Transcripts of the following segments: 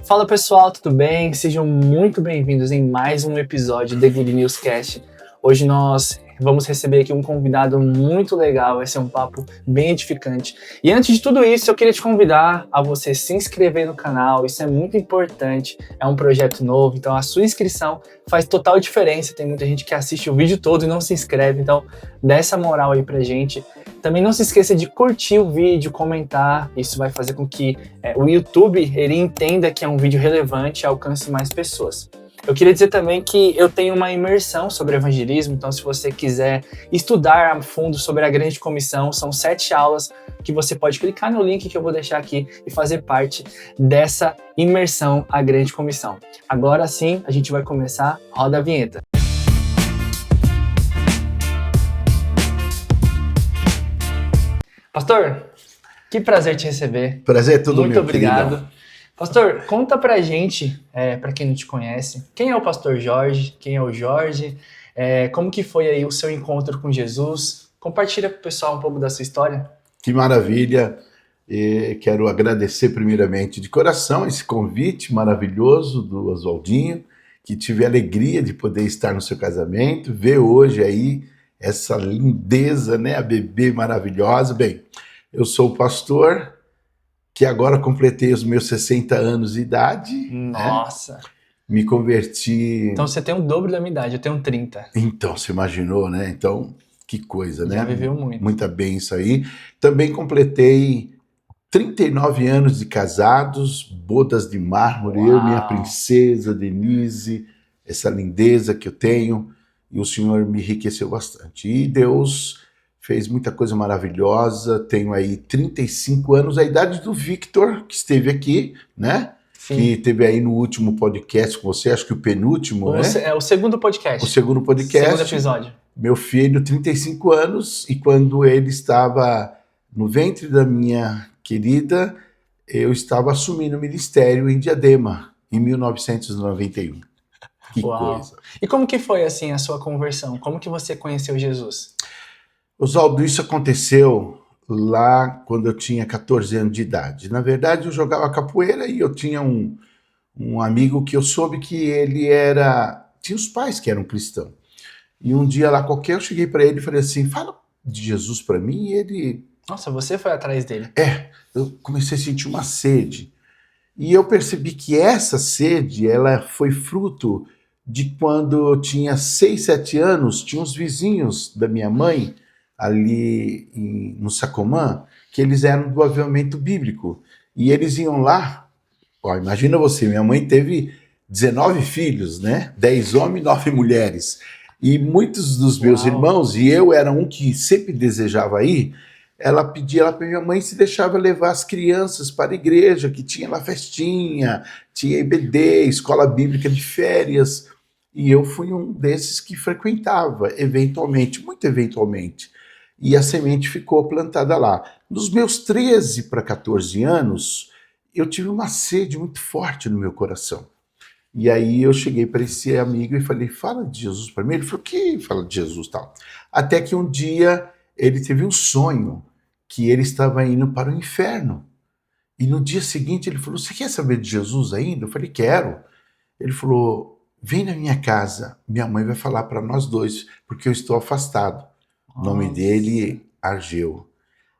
Fala pessoal, tudo bem? Sejam muito bem-vindos em mais um episódio do The Good News Cast. Hoje nós vamos receber aqui um convidado muito legal, vai ser um papo bem edificante. E antes de tudo isso, eu queria te convidar a você se inscrever no canal, isso é muito importante, é um projeto novo, então a sua inscrição faz total diferença. Tem muita gente que assiste o vídeo todo e não se inscreve, então dá essa moral aí pra gente. Também não se esqueça de curtir o vídeo, comentar, isso vai fazer com que o YouTube ele entenda que é um vídeo relevante e alcance mais pessoas. Eu queria dizer também que eu tenho uma imersão sobre evangelismo, então se você quiser estudar a fundo sobre a Grande Comissão, são 7 aulas que você pode clicar no link que eu vou deixar aqui e fazer parte dessa imersão à Grande Comissão. Agora sim, a gente vai começar, roda a vinheta. Pastor, que prazer te receber. Prazer é todo meu, muito obrigado. Queridão. Pastor, conta pra gente, pra quem não te conhece, quem é o Pastor Jorge, quem é o Jorge, como que foi aí o seu encontro com Jesus? Compartilha com o pessoal um pouco da sua história. Que maravilha, quero agradecer primeiramente de coração esse convite maravilhoso do Oswaldinho, que tive a alegria de poder estar no seu casamento, ver hoje aí essa lindeza, né, a bebê maravilhosa. Bem, eu sou o pastor que agora completei os meus 60 anos de idade. Nossa! Né? Me converti... Então você tem o dobro da minha idade, eu tenho 30. Então, você imaginou, né? Então, que coisa, né? Já viveu muito. Muita bênção aí. Também completei 39 anos de casados, bodas de mármore, Uau. Eu, minha princesa Denise, essa lindeza que eu tenho, e o Senhor me enriqueceu bastante. E Deus fez muita coisa maravilhosa. Tenho aí 35 anos, a idade do Victor, que esteve aqui, né? Sim. Que esteve aí no último podcast com você, acho que o penúltimo, né? É o segundo podcast. O segundo podcast. Segundo episódio. Meu filho, 35 anos, e quando ele estava no ventre da minha querida, eu estava assumindo o ministério em Diadema, em 1991. Que Uau. coisa. E como que foi, assim, a sua conversão? Como que você conheceu Jesus? Oswaldo, isso aconteceu lá quando eu tinha 14 anos de idade. Na verdade, eu jogava capoeira e eu tinha um amigo que eu soube que ele tinha os pais que eram cristãos. E um dia lá qualquer, eu cheguei para ele e falei assim, fala de Jesus para mim, e ele... Nossa, você foi atrás dele. Eu comecei a sentir uma sede. E eu percebi que essa sede, ela foi fruto de quando eu tinha 6, 7 anos, tinha uns vizinhos da minha mãe, ali no Sacomã, que eles eram do avivamento bíblico. E eles iam lá, imagina você, minha mãe teve 19 filhos, né? 10 homens e 9 mulheres. E muitos dos meus irmãos, e eu era um que sempre desejava ir, ela pedia lá para minha mãe se deixava levar as crianças para a igreja, que tinha lá festinha, tinha IBD, escola bíblica de férias. E eu fui um desses que frequentava, eventualmente, muito eventualmente. E a semente ficou plantada lá. Nos meus 13 para 14 anos, eu tive uma sede muito forte no meu coração. E aí eu cheguei para esse amigo e falei, fala de Jesus para mim. Ele falou, que fala de Jesus tal? Até que um dia ele teve um sonho que ele estava indo para o inferno. E no dia seguinte ele falou, você quer saber de Jesus ainda? Eu falei, quero. Ele falou, vem na minha casa, minha mãe vai falar para nós dois, porque eu estou afastado. O nome dele, Argeu.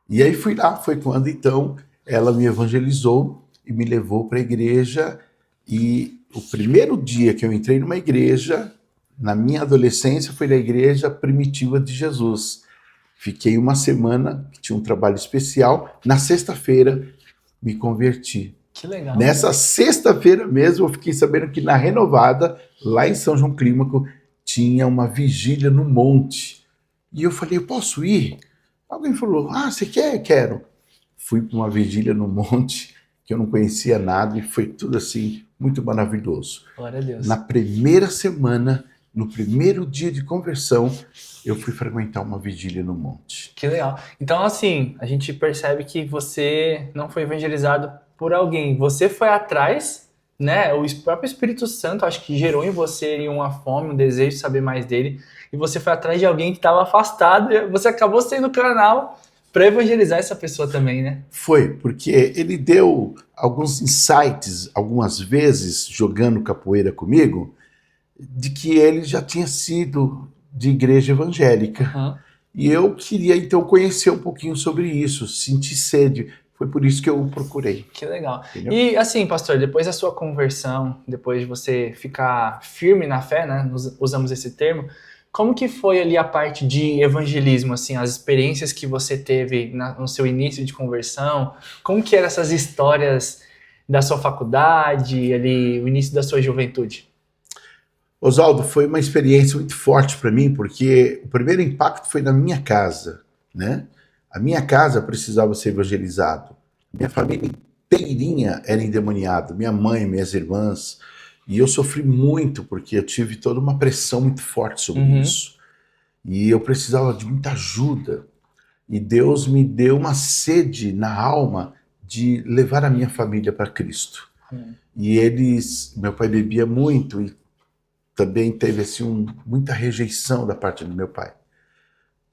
E aí fui lá, foi quando então ela me evangelizou e me levou para a igreja. E o primeiro dia que eu entrei numa igreja, na minha adolescência, foi na igreja primitiva de Jesus. Fiquei uma semana, que tinha um trabalho especial. Na sexta-feira, me converti. Que legal. Nessa sexta-feira mesmo, eu fiquei sabendo que na Renovada, lá em São João Clímaco, tinha uma vigília no monte. E eu falei, eu posso ir? Alguém falou, você quer? Quero. Fui para uma vigília no monte, que eu não conhecia nada, e foi tudo assim, muito maravilhoso. Glória a Deus. Na primeira semana, no primeiro dia de conversão, eu fui frequentar uma vigília no monte. Que legal. Então, assim, a gente percebe que você não foi evangelizado por alguém. Você foi atrás, né? O próprio Espírito Santo, acho que gerou em você uma fome, um desejo de saber mais dele. E você foi atrás de alguém que estava afastado. E você acabou sendo o canal para evangelizar essa pessoa também, né? Foi, porque ele deu alguns insights, algumas vezes, jogando capoeira comigo, de que ele já tinha sido de igreja evangélica. Uhum. E eu queria, então, conhecer um pouquinho sobre isso, sentir sede. Foi por isso que eu o procurei. Que legal. Entendeu? E assim, pastor, depois da sua conversão, depois de você ficar firme na fé, né? Usamos esse termo. Como que foi ali a parte de evangelismo, assim, as experiências que você teve no seu início de conversão? Como que eram essas histórias da sua faculdade, ali, o início da sua juventude? Oswaldo, foi uma experiência muito forte para mim, porque o primeiro impacto foi na minha casa, né? A minha casa precisava ser evangelizado. Minha família inteirinha era endemoniada, minha mãe, minhas irmãs, e eu sofri muito porque eu tive toda uma pressão muito forte sobre isso. E eu precisava de muita ajuda. E Deus me deu uma sede na alma de levar a minha família para Cristo. E meu pai bebia muito e também teve assim, muita rejeição da parte do meu pai.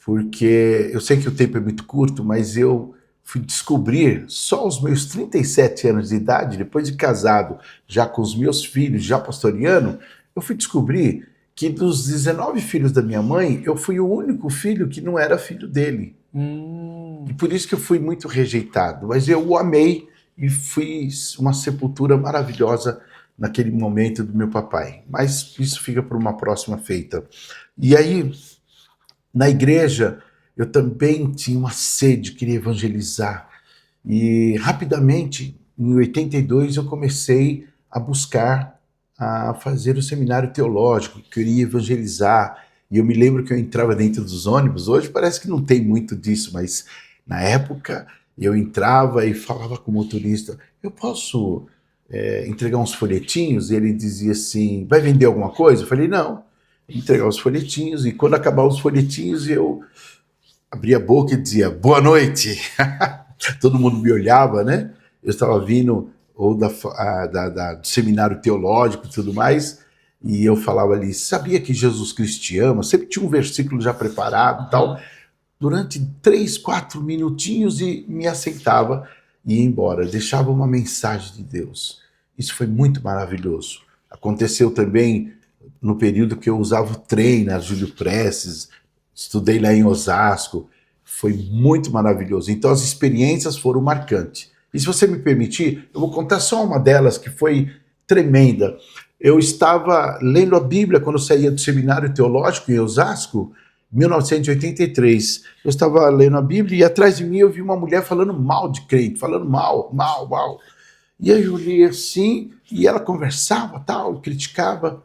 Porque eu sei que o tempo é muito curto, mas eu fui descobrir, só aos meus 37 anos de idade, depois de casado, já com os meus filhos, já pastoreando, eu fui descobrir que dos 19 filhos da minha mãe, eu fui o único filho que não era filho dele. E por isso que eu fui muito rejeitado. Mas eu o amei e fiz uma sepultura maravilhosa naquele momento do meu papai. Mas isso fica para uma próxima feita. E aí, na igreja, eu também tinha uma sede, queria evangelizar. E rapidamente, em 82, eu comecei a buscar a fazer o seminário teológico, queria evangelizar. E eu me lembro que eu entrava dentro dos ônibus, hoje parece que não tem muito disso, mas na época eu entrava e falava com o motorista, eu posso entregar uns folhetinhos? E ele dizia assim, vai vender alguma coisa? Eu falei, não. Entregar os folhetinhos, e quando acabar os folhetinhos eu abria a boca e dizia, boa noite. Todo mundo me olhava, né? Eu estava vindo ou do seminário teológico e tudo mais, e eu falava ali, sabia que Jesus Cristo te ama? Sempre tinha um versículo já preparado e tal. Durante 3, 4 minutinhos e me aceitava e ia embora, deixava uma mensagem de Deus. Isso foi muito maravilhoso. Aconteceu também no período que eu usava o trem na Júlio Prestes, estudei lá em Osasco, foi muito maravilhoso. Então as experiências foram marcantes. E se você me permitir, eu vou contar só uma delas que foi tremenda. Eu estava lendo a Bíblia quando eu saía do seminário teológico em Osasco, 1983. Eu estava lendo a Bíblia e atrás de mim eu vi uma mulher falando mal de crente, falando mal. E aí eu olhei assim, e ela conversava, tal, criticava.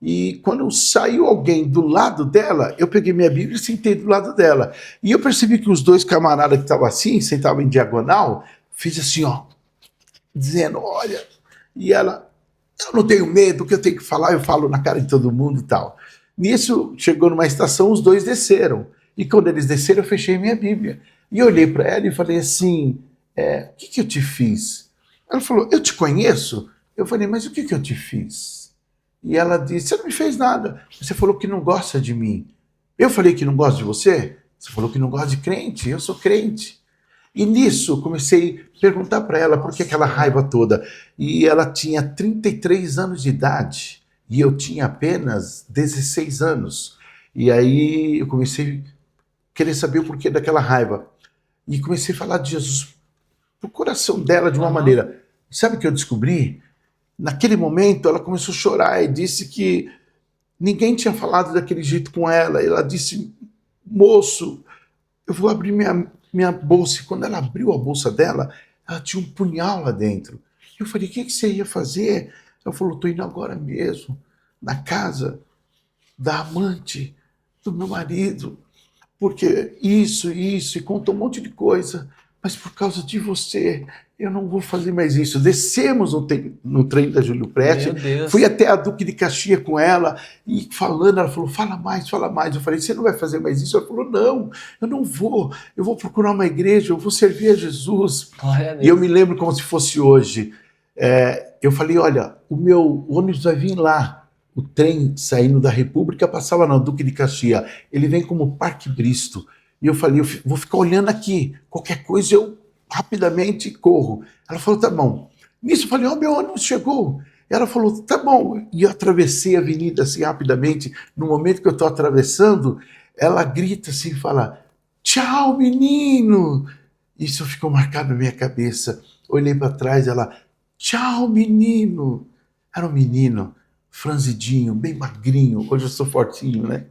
E quando saiu alguém do lado dela, eu peguei minha Bíblia e sentei do lado dela. E eu percebi que os dois camaradas que estavam assim, sentavam em diagonal, fiz assim, ó, dizendo, olha, e ela, eu não tenho medo, o que eu tenho que falar, eu falo na cara de todo mundo e tal. Nisso, chegou numa estação, os dois desceram. E quando eles desceram, eu fechei minha Bíblia. E eu olhei para ela e falei assim, o que eu te fiz? Ela falou, eu te conheço? Eu falei, mas o que eu te fiz? E ela disse, você não me fez nada. Você falou que não gosta de mim. Eu falei que não gosto de você? Você falou que não gosta de crente. Eu sou crente. E nisso, comecei a perguntar para ela por que aquela raiva toda. E ela tinha 33 anos de idade. E eu tinha apenas 16 anos. E aí eu comecei a querer saber o porquê daquela raiva. E comecei a falar de Jesus pro coração dela de uma maneira. Sabe o que eu descobri? Naquele momento ela começou a chorar e disse que ninguém tinha falado daquele jeito com ela. Ela disse, moço, eu vou abrir minha bolsa. E quando ela abriu a bolsa dela, ela tinha um punhal lá dentro. Eu falei, o que você ia fazer? Ela falou, estou indo agora mesmo, na casa da amante do meu marido, porque isso, e contou um monte de coisa, mas por causa de você, eu não vou fazer mais isso. Descemos no trem da Júlio Prestes, fui até a Duque de Caxias com ela, e falando, ela falou, fala mais. Eu falei, você não vai fazer mais isso? Ela falou, não, eu não vou, eu vou procurar uma igreja, eu vou servir a Jesus. E eu me lembro como se fosse hoje. Eu falei, olha, o meu ônibus vai vir lá, o trem saindo da República passava na Duque de Caxias, ele vem como Parque Bristo. E eu falei, vou ficar olhando aqui, qualquer coisa eu rapidamente corro. Ela falou, tá bom. Nisso eu falei, meu ônibus chegou. Ela falou, tá bom. E eu atravessei a avenida assim rapidamente. No momento que eu estou atravessando, ela grita assim, fala, tchau, menino. Isso ficou marcado na minha cabeça. Olhei para trás, ela, tchau, menino. Era um menino, franzidinho, bem magrinho. Hoje eu sou fortinho, né?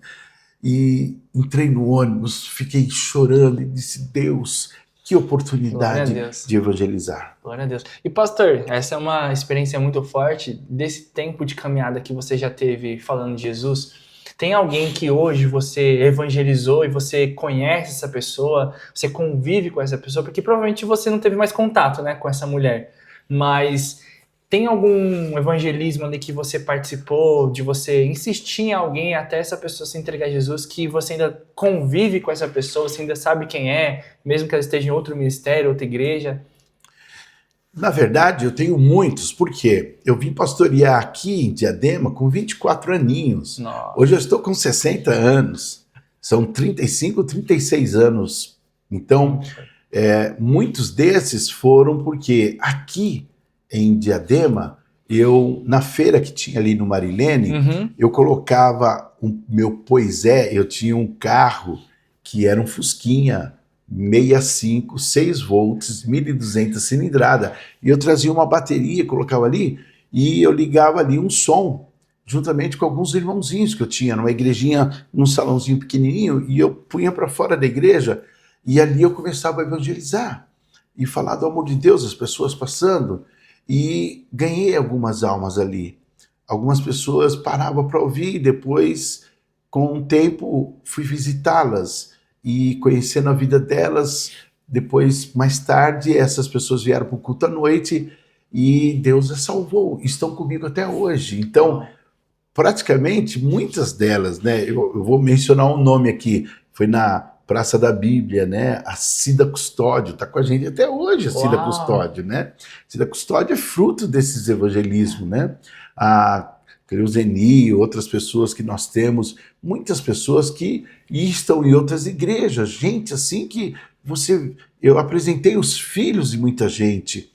E entrei no ônibus, fiquei chorando e disse, Deus, que oportunidade de evangelizar. Glória a Deus. E pastor, essa é uma experiência muito forte desse tempo de caminhada que você já teve falando de Jesus. Tem alguém que hoje você evangelizou e você conhece essa pessoa, você convive com essa pessoa, porque provavelmente você não teve mais contato, né, com essa mulher, mas tem algum evangelismo ali que você participou, de você insistir em alguém até essa pessoa se entregar a Jesus, que você ainda convive com essa pessoa, você ainda sabe quem é, mesmo que ela esteja em outro ministério, outra igreja? Na verdade, eu tenho muitos, porque eu vim pastorear aqui em Diadema com 24 aninhos. Nossa. Hoje eu estou com 60 anos, são 35, 36 anos. Então, muitos desses foram porque aqui em Diadema, na feira que tinha ali no Marilene, eu colocava o meu Poisé, eu tinha um carro que era um Fusquinha 65, 6 volts, 1.200 cilindrada, e eu trazia uma bateria, colocava ali, e eu ligava ali um som, juntamente com alguns irmãozinhos que eu tinha, numa igrejinha, num salãozinho pequenininho, e eu punha para fora da igreja, e ali eu começava a evangelizar, e falar do amor de Deus, as pessoas passando, e ganhei algumas almas ali. Algumas pessoas paravam para ouvir, e depois, com o tempo, fui visitá-las e conhecendo a vida delas. Depois, mais tarde, essas pessoas vieram para o culto à noite e Deus as salvou. Estão comigo até hoje. Então, praticamente, muitas delas, né? Eu vou mencionar um nome aqui. Foi na Praça da Bíblia, né? A Cida Custódio está com a gente até hoje, a Cida Custódio, né? Cida Custódio é fruto desses evangelismos, né? A Creuzeni, outras pessoas que nós temos, muitas pessoas que estão em outras igrejas, gente assim que eu apresentei os filhos de muita gente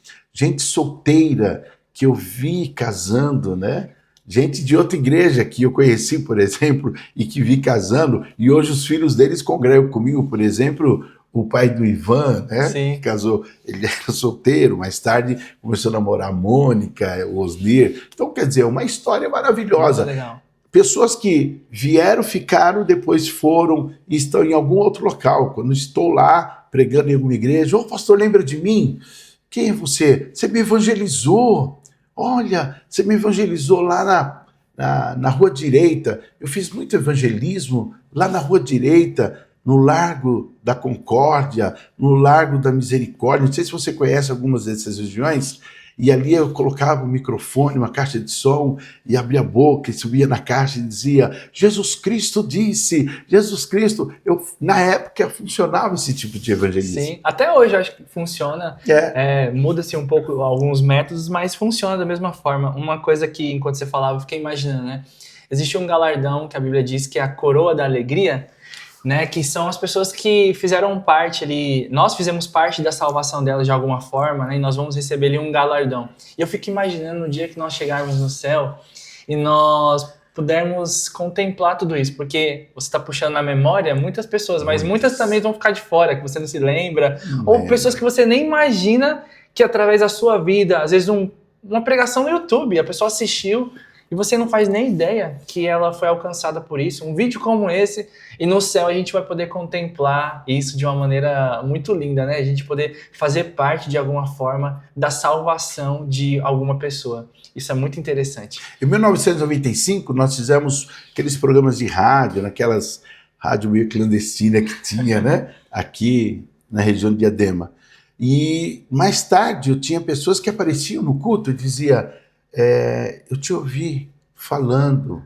solteira que eu vi casando, né? Gente de outra igreja que eu conheci, por exemplo, e que vi casando, e hoje os filhos deles congregam comigo, por exemplo, o pai do Ivan, né? Sim. Que casou, ele era solteiro, mais tarde começou a namorar a Mônica, o Osnir. Então, quer dizer, uma história maravilhosa. Muito legal. Pessoas que vieram, ficaram, depois foram e estão em algum outro local. Quando estou lá pregando em alguma igreja, pastor, lembra de mim? Quem é você? Você me evangelizou. Olha, você me evangelizou lá na Rua Direita. Eu fiz muito evangelismo lá na Rua Direita, no Largo da Concórdia, no Largo da Misericórdia. Não sei se você conhece algumas dessas regiões. E ali eu colocava o microfone, uma caixa de som, e abria a boca, e subia na caixa e dizia, Jesus Cristo disse, Jesus Cristo. Na época funcionava esse tipo de evangelismo. Sim, até hoje eu acho que funciona. Muda-se um pouco alguns métodos, mas funciona da mesma forma. Uma coisa que, enquanto você falava, eu fiquei imaginando, né? Existe um galardão que a Bíblia diz que é a coroa da alegria, né, que são as pessoas que fizeram parte ali, nós fizemos parte da salvação delas de alguma forma, né, e nós vamos receber ali um galardão. E eu fico imaginando no dia que nós chegarmos no céu e nós pudermos contemplar tudo isso, porque você está puxando na memória muitas pessoas, mas muitas também vão ficar de fora, que você não se lembra, ou pessoas que você nem imagina que através da sua vida, às vezes uma pregação no YouTube, a pessoa assistiu, e você não faz nem ideia que ela foi alcançada por isso. Um vídeo como esse, e no céu a gente vai poder contemplar isso de uma maneira muito linda, né? A gente poder fazer parte de alguma forma da salvação de alguma pessoa. Isso é muito interessante. Em 1995, nós fizemos aqueles programas de rádio, naquelas rádio meio clandestina que tinha, né? Aqui na região de Diadema. E mais tarde eu tinha pessoas que apareciam no culto e diziam... eu te ouvi falando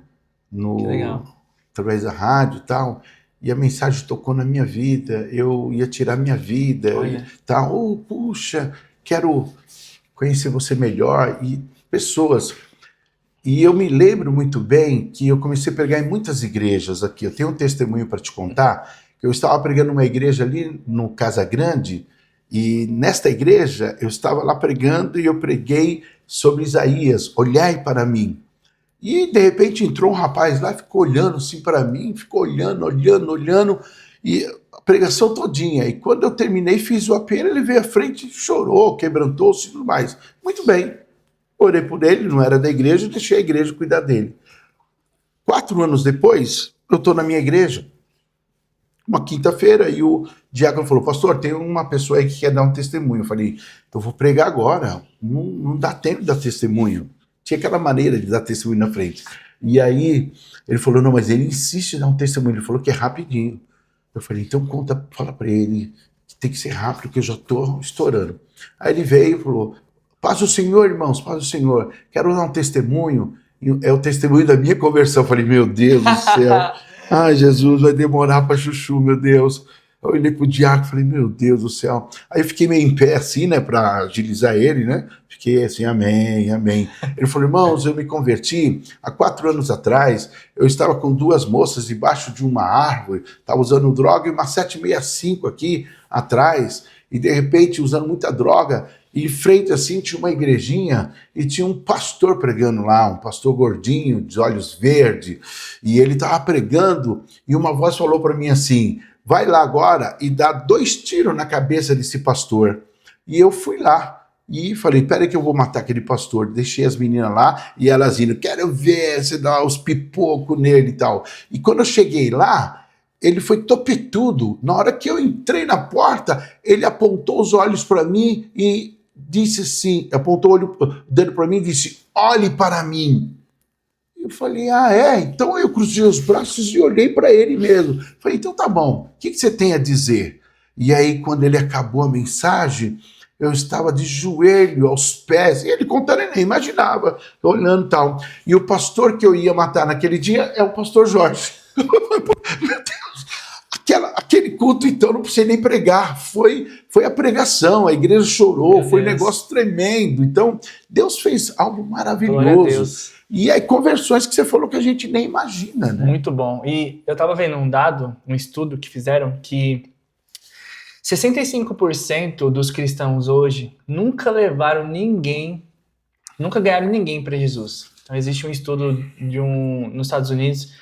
através da rádio e tal, e a mensagem tocou na minha vida, eu ia tirar minha vida, e tal. Puxa, quero conhecer você melhor, e pessoas. E eu me lembro muito bem que eu comecei a pregar em muitas igrejas aqui. Eu tenho um testemunho para te contar. Eu estava pregando numa igreja ali no Casa Grande, e nesta igreja eu estava lá pregando e eu preguei sobre Isaías, olhai para mim. E de repente entrou um rapaz lá, ficou olhando assim para mim, ficou olhando, e a pregação todinha. E quando eu terminei, fiz o apelo, ele veio à frente, chorou, quebrantou-se e tudo mais. Muito bem, orei por ele, não era da igreja, deixei a igreja cuidar dele. 4 anos depois, eu estou na minha igreja, uma quinta-feira, e o diácono falou, pastor, tem uma pessoa aí que quer dar um testemunho. Eu falei, eu vou pregar agora, não dá tempo de dar testemunho. Tinha aquela maneira de dar testemunho na frente. E aí ele falou, não, mas ele insiste em dar um testemunho. Ele falou que é rapidinho. Eu falei, então fala para ele que tem que ser rápido, que eu já estou estourando. Aí ele veio e falou, paz o Senhor, irmãos, paz o Senhor. Quero dar um testemunho. É o testemunho da minha conversão. Eu falei, meu Deus do céu. Ai, Jesus, vai demorar para chuchu, meu Deus. Eu olhei pro diácono e falei, meu Deus do céu. Aí eu fiquei meio em pé assim, né, para agilizar ele, né? Fiquei assim, amém, amém. Ele falou, irmãos, eu me converti há 4 anos atrás. Eu estava com 2 moças debaixo de uma árvore, estava usando droga e uma 765 aqui atrás. E de repente, usando muita droga, e em frente assim tinha uma igrejinha e tinha um pastor pregando lá, um pastor gordinho, de olhos verdes, e ele estava pregando e uma voz falou para mim assim, vai lá agora e dá 2 tiros na cabeça desse pastor. E eu fui lá e falei, peraí que eu vou matar aquele pastor. Deixei as meninas lá e elas indo, quero ver você dar os pipocos nele e tal. E quando eu cheguei lá, ele foi topetudo. Na hora que eu entrei na porta, ele apontou os olhos para mim e disse assim, apontou o dedo para mim e disse, olhe para mim. Eu falei, então eu cruzei os braços e olhei para ele mesmo. Falei, então tá bom, o que você tem a dizer? E aí, quando ele acabou a mensagem, eu estava de joelho aos pés, e ele contando, ele nem imaginava, olhando e tal. E o pastor que eu ia matar naquele dia é o pastor Jorge. Meu Deus, aquele culto, então, não precisei nem pregar, foi a pregação, a igreja chorou, foi um negócio tremendo. Então, Deus fez algo maravilhoso. E aí, conversões que você falou que a gente nem imagina, né? Muito bom. E eu estava vendo um estudo que fizeram, que 65% dos cristãos hoje nunca ganharam ninguém para Jesus. Então, existe um estudo nos Estados Unidos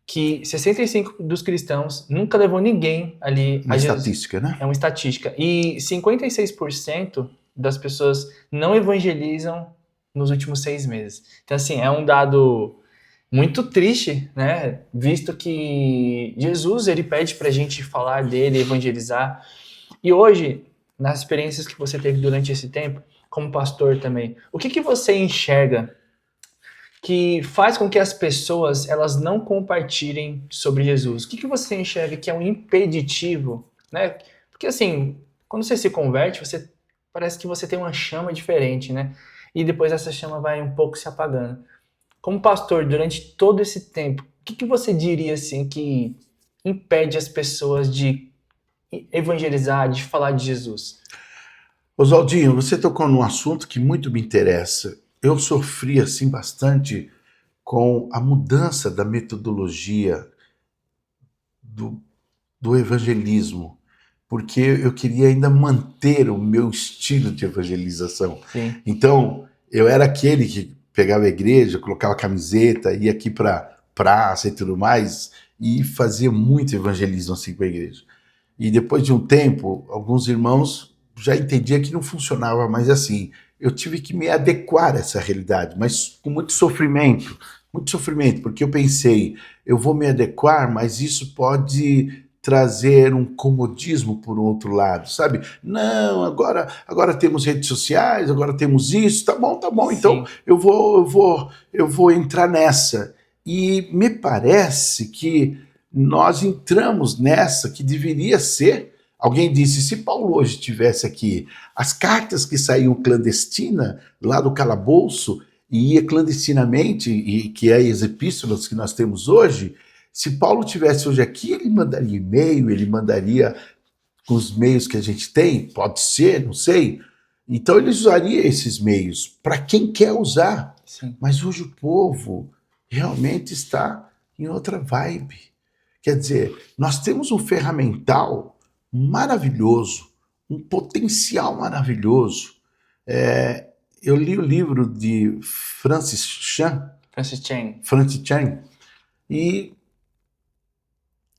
que 65% dos cristãos nunca levou ninguém ali a Jesus. Estatística, né? É uma estatística. E 56% das pessoas não evangelizam nos últimos 6 meses. Então, assim, é um dado muito triste, né? Visto que Jesus, ele pede pra gente falar dele, evangelizar. E hoje, nas experiências que você teve durante esse tempo, como pastor também, o que você enxerga que faz com que as pessoas elas não compartilhem sobre Jesus? O que você enxerga que é um impeditivo, né? Porque assim, quando você se converte, parece que você tem uma chama diferente, né? E depois essa chama vai um pouco se apagando. Como pastor, durante todo esse tempo, o que você diria assim que impede as pessoas de evangelizar, de falar de Jesus? Oswaldinho, você tocou num assunto que muito me interessa. Eu sofri assim bastante com a mudança da metodologia do evangelismo, porque eu queria ainda manter o meu estilo de evangelização. Sim. Então, eu era aquele que pegava a igreja, colocava a camiseta, ia aqui para praça e tudo mais, e fazia muito evangelismo assim com a igreja. E depois de um tempo, alguns irmãos já entendiam que não funcionava mais assim. Eu tive que me adequar a essa realidade, mas com muito sofrimento, porque eu pensei, eu vou me adequar, mas isso pode trazer um comodismo por outro lado, sabe? Não, agora temos redes sociais, agora temos isso, tá bom, Sim. Então eu vou entrar nessa. E me parece que nós entramos nessa que deveria ser. Alguém disse, se Paulo hoje estivesse aqui, as cartas que saíam clandestina lá do calabouço e ia clandestinamente, e que é as epístolas que nós temos hoje, se Paulo estivesse hoje aqui, ele mandaria e-mail, ele mandaria com os meios que a gente tem, pode ser, não sei. Então ele usaria esses meios para quem quer usar. Sim. Mas hoje o povo realmente está em outra vibe. Quer dizer, nós temos um ferramental maravilhoso, um potencial maravilhoso. Eu li o livro de Francis Chan, e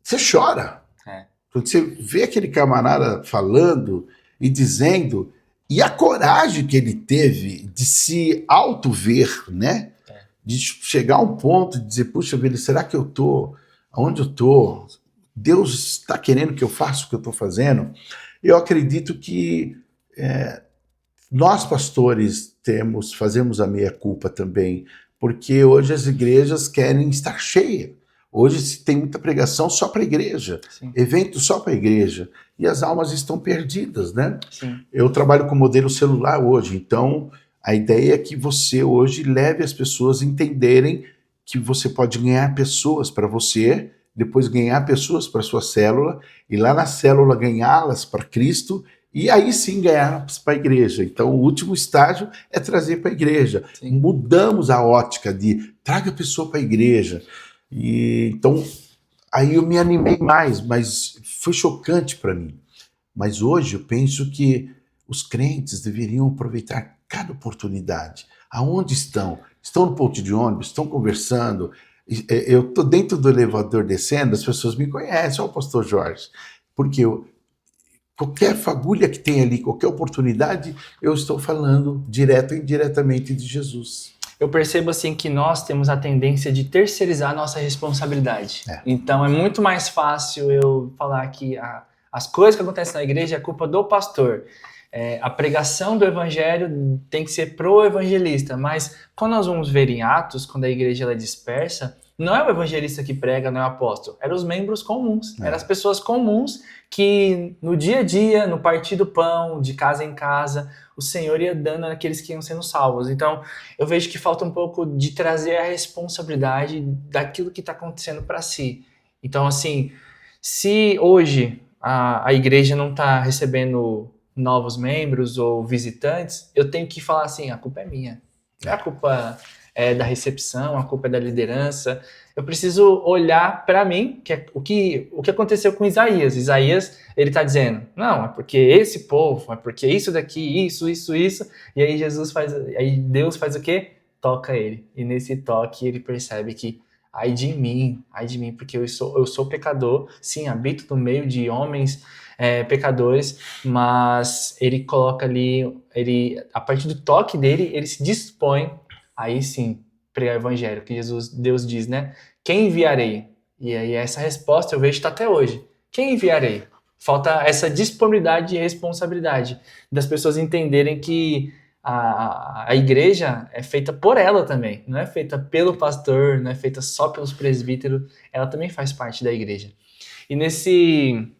você chora. Quando você vê aquele camarada falando e dizendo, e a coragem que ele teve de se auto-ver, né? De chegar a um ponto de dizer, puxa vida, será que eu estou onde eu estou? Deus está querendo que eu faça o que eu estou fazendo? Eu acredito que nós, pastores, fazemos a meia-culpa também, porque hoje as igrejas querem estar cheias. Hoje se tem muita pregação só para a igreja, Sim. evento só para a igreja, e as almas estão perdidas, né? Sim. Eu trabalho com modelo celular hoje, então a ideia é que você hoje leve as pessoas a entenderem que você pode ganhar pessoas para você, depois ganhar pessoas para sua célula, e lá na célula ganhá-las para Cristo, e aí sim ganhar para a igreja. Então o último estágio é trazer para a igreja. Sim. Mudamos a ótica de traga a pessoa para a igreja. E então aí eu me animei mais, mas foi chocante para mim. Mas hoje eu penso que os crentes deveriam aproveitar cada oportunidade. Aonde estão? Estão no ponto de ônibus? Estão conversando? Eu estou dentro do elevador descendo, as pessoas me conhecem, ó, o pastor Jorge. Porque qualquer fagulha que tem ali, qualquer oportunidade, eu estou falando direto ou indiretamente de Jesus. Eu percebo assim que nós temos a tendência de terceirizar a nossa responsabilidade. Então é muito mais fácil eu falar que as coisas que acontecem na igreja é culpa do pastor. A pregação do evangelho tem que ser pro evangelista, mas quando nós vamos ver em Atos, quando a igreja ela é dispersa, não é o evangelista que prega, não é o apóstolo, eram os membros comuns, eram as pessoas comuns que no dia a dia, no partir do pão, de casa em casa, o Senhor ia dando àqueles que iam sendo salvos. Então, eu vejo que falta um pouco de trazer a responsabilidade daquilo que está acontecendo para si. Então, assim, se hoje a igreja não está recebendo novos membros ou visitantes, eu tenho que falar assim, a culpa é minha. A culpa é da recepção, a culpa é da liderança. Eu preciso olhar para mim, que é o que aconteceu com Isaías. Isaías, ele está dizendo, não, é porque esse povo, é porque isso daqui, isso. E aí aí Deus faz o quê? Toca ele. E nesse toque ele percebe que ai de mim, porque eu sou pecador, sim, habito no meio de homens pecadores, mas ele coloca ali, a partir do toque dele, ele se dispõe, aí sim, pregar o evangelho, que Deus diz, né? Quem enviarei? E aí essa resposta eu vejo está até hoje. Quem enviarei? Falta essa disponibilidade e responsabilidade das pessoas entenderem que a igreja é feita por ela também, não é feita pelo pastor, não é feita só pelos presbíteros, ela também faz parte da igreja. E nesse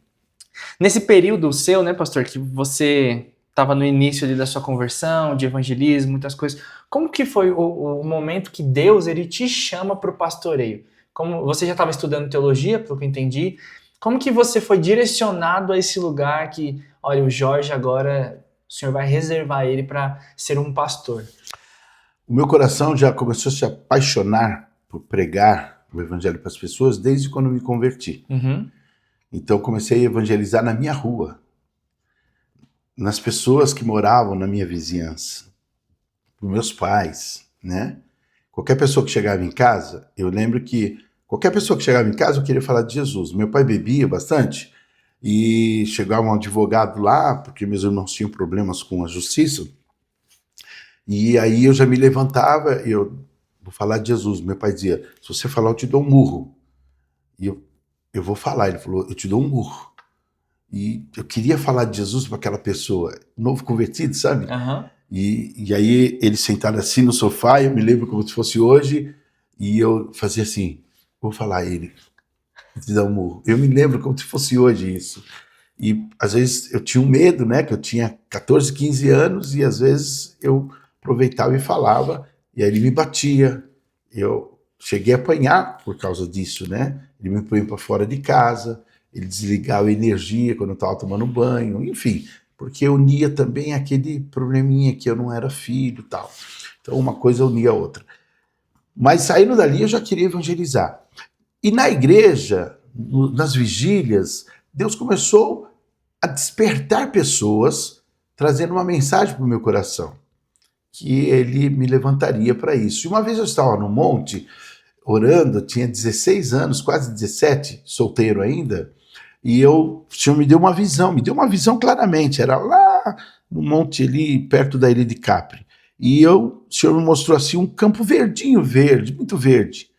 período seu, né, pastor, que você estava no início ali da sua conversão, de evangelismo, muitas coisas, como que foi o momento que Deus ele te chama para o pastoreio? Como você já estava estudando teologia, pelo que eu entendi, como que você foi direcionado a esse lugar que, olha, o Jorge agora, o Senhor vai reservar ele para ser um pastor? O meu coração já começou a se apaixonar por pregar o evangelho para as pessoas desde quando me converti. Uhum. Então comecei a evangelizar na minha rua, nas pessoas que moravam na minha vizinhança, os meus pais, né? Qualquer pessoa que chegava em casa, eu lembro que qualquer pessoa que chegava em casa eu queria falar de Jesus. Meu pai bebia bastante e chegava um advogado lá, porque meus irmãos tinham problemas com a justiça, e aí eu já me levantava e eu vou falar de Jesus. Meu pai dizia, se você falar eu te dou um murro. E eu vou falar. Ele falou, eu te dou um murro. E eu queria falar de Jesus para aquela pessoa, novo convertido, sabe? Uhum. E aí ele sentado assim no sofá, eu me lembro como se fosse hoje, e eu fazia assim, vou falar a ele, te dar um murro. Eu me lembro como se fosse hoje isso. E às vezes eu tinha um medo, né? Que eu tinha 14, 15 anos, e às vezes eu aproveitava e falava, e aí ele me batia. Eu cheguei a apanhar por causa disso, né? Ele me põe para fora de casa, ele desligava a energia quando eu estava tomando banho, enfim, porque eu unia também aquele probleminha que eu não era filho e tal. Então uma coisa unia a outra. Mas saindo dali eu já queria evangelizar. E na igreja, nas vigílias, Deus começou a despertar pessoas, trazendo uma mensagem para o meu coração, que ele me levantaria para isso. E uma vez eu estava no monte, orando, tinha 16 anos, quase 17, solteiro ainda, e o Senhor me deu uma visão claramente, era lá no monte ali, perto da ilha de Capri. E o Senhor me mostrou assim um campo verdinho, verde, muito verde.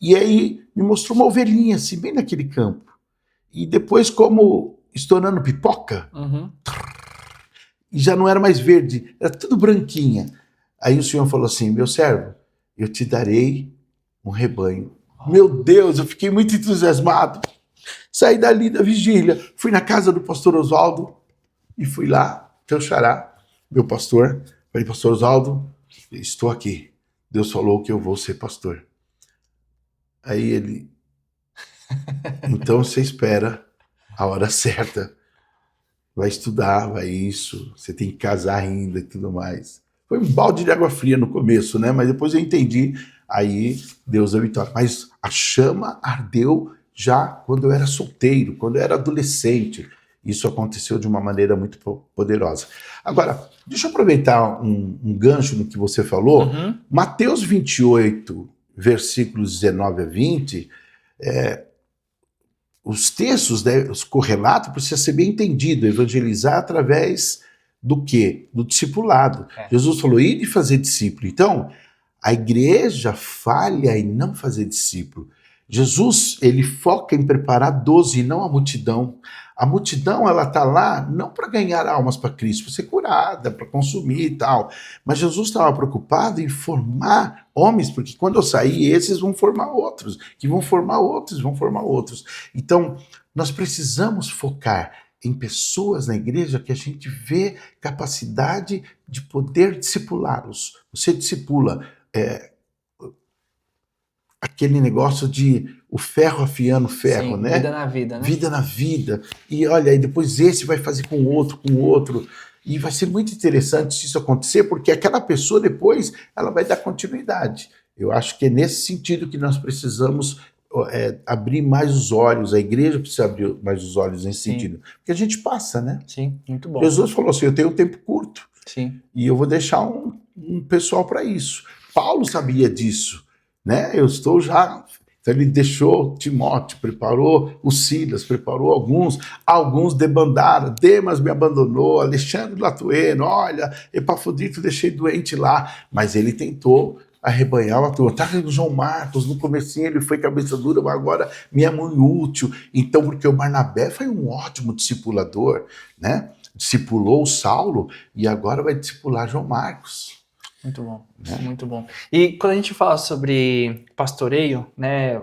E aí me mostrou uma ovelhinha assim, bem naquele campo. E depois como estourando pipoca, e já não era mais verde, era tudo branquinha. Aí o Senhor falou assim, meu servo, eu te darei um rebanho. Meu Deus, eu fiquei muito entusiasmado. Saí dali da vigília, fui na casa do pastor Oswaldo e fui lá, teu xará, meu pastor. Falei, pastor Oswaldo, estou aqui. Deus falou que eu vou ser pastor. Aí ele, então você espera a hora certa. Vai estudar, vai isso, você tem que casar ainda e tudo mais. Foi um balde de água fria no começo, né? Mas depois eu entendi, aí Deus deu vitória. Mas a chama ardeu já quando eu era solteiro, quando eu era adolescente. Isso aconteceu de uma maneira muito poderosa. Agora, deixa eu aproveitar um gancho no que você falou. Mateus 28, versículos 19 a 20, os textos, né, os correlatos, precisam ser bem entendido. Evangelizar através do quê? Do discipulado. Jesus falou, ide fazer discípulo. Então, a igreja falha em não fazer discípulo. Jesus, ele foca em preparar 12 e não a multidão. A multidão, ela está lá não para ganhar almas para Cristo, para ser curada, para consumir e tal. Mas Jesus estava preocupado em formar homens, porque quando eu sair, esses vão formar outros, que vão formar outros, vão formar outros. Então, nós precisamos focar em pessoas na igreja que a gente vê capacidade de poder discipulá-los. Você discipula aquele negócio de o ferro afiando o ferro, Sim, né? Vida na vida, né? Vida na vida. E olha, aí depois esse vai fazer com o outro. E vai ser muito interessante se isso acontecer, porque aquela pessoa depois, ela vai dar continuidade. Eu acho que é nesse sentido que nós precisamos abrir mais os olhos, a igreja precisa abrir mais os olhos nesse sentido. Porque a gente passa, né? Sim, muito bom. Jesus falou assim, eu tenho um tempo curto. Sim. E eu vou deixar um pessoal para isso. Paulo sabia disso, né? Eu estou já... Então ele deixou Timóteo, preparou o Silas, preparou alguns debandaram, Demas me abandonou, Alexandre Latueno, olha, Epafrodito deixei doente lá, mas ele tentou arrebanhar a turma. Tá o João Marcos, no comecinho ele foi cabeça dura, mas agora me é muito útil. Então, porque o Barnabé foi um ótimo discipulador, né? Discipulou o Saulo e agora vai discipular João Marcos. Muito bom, muito bom. E quando a gente fala sobre pastoreio, né,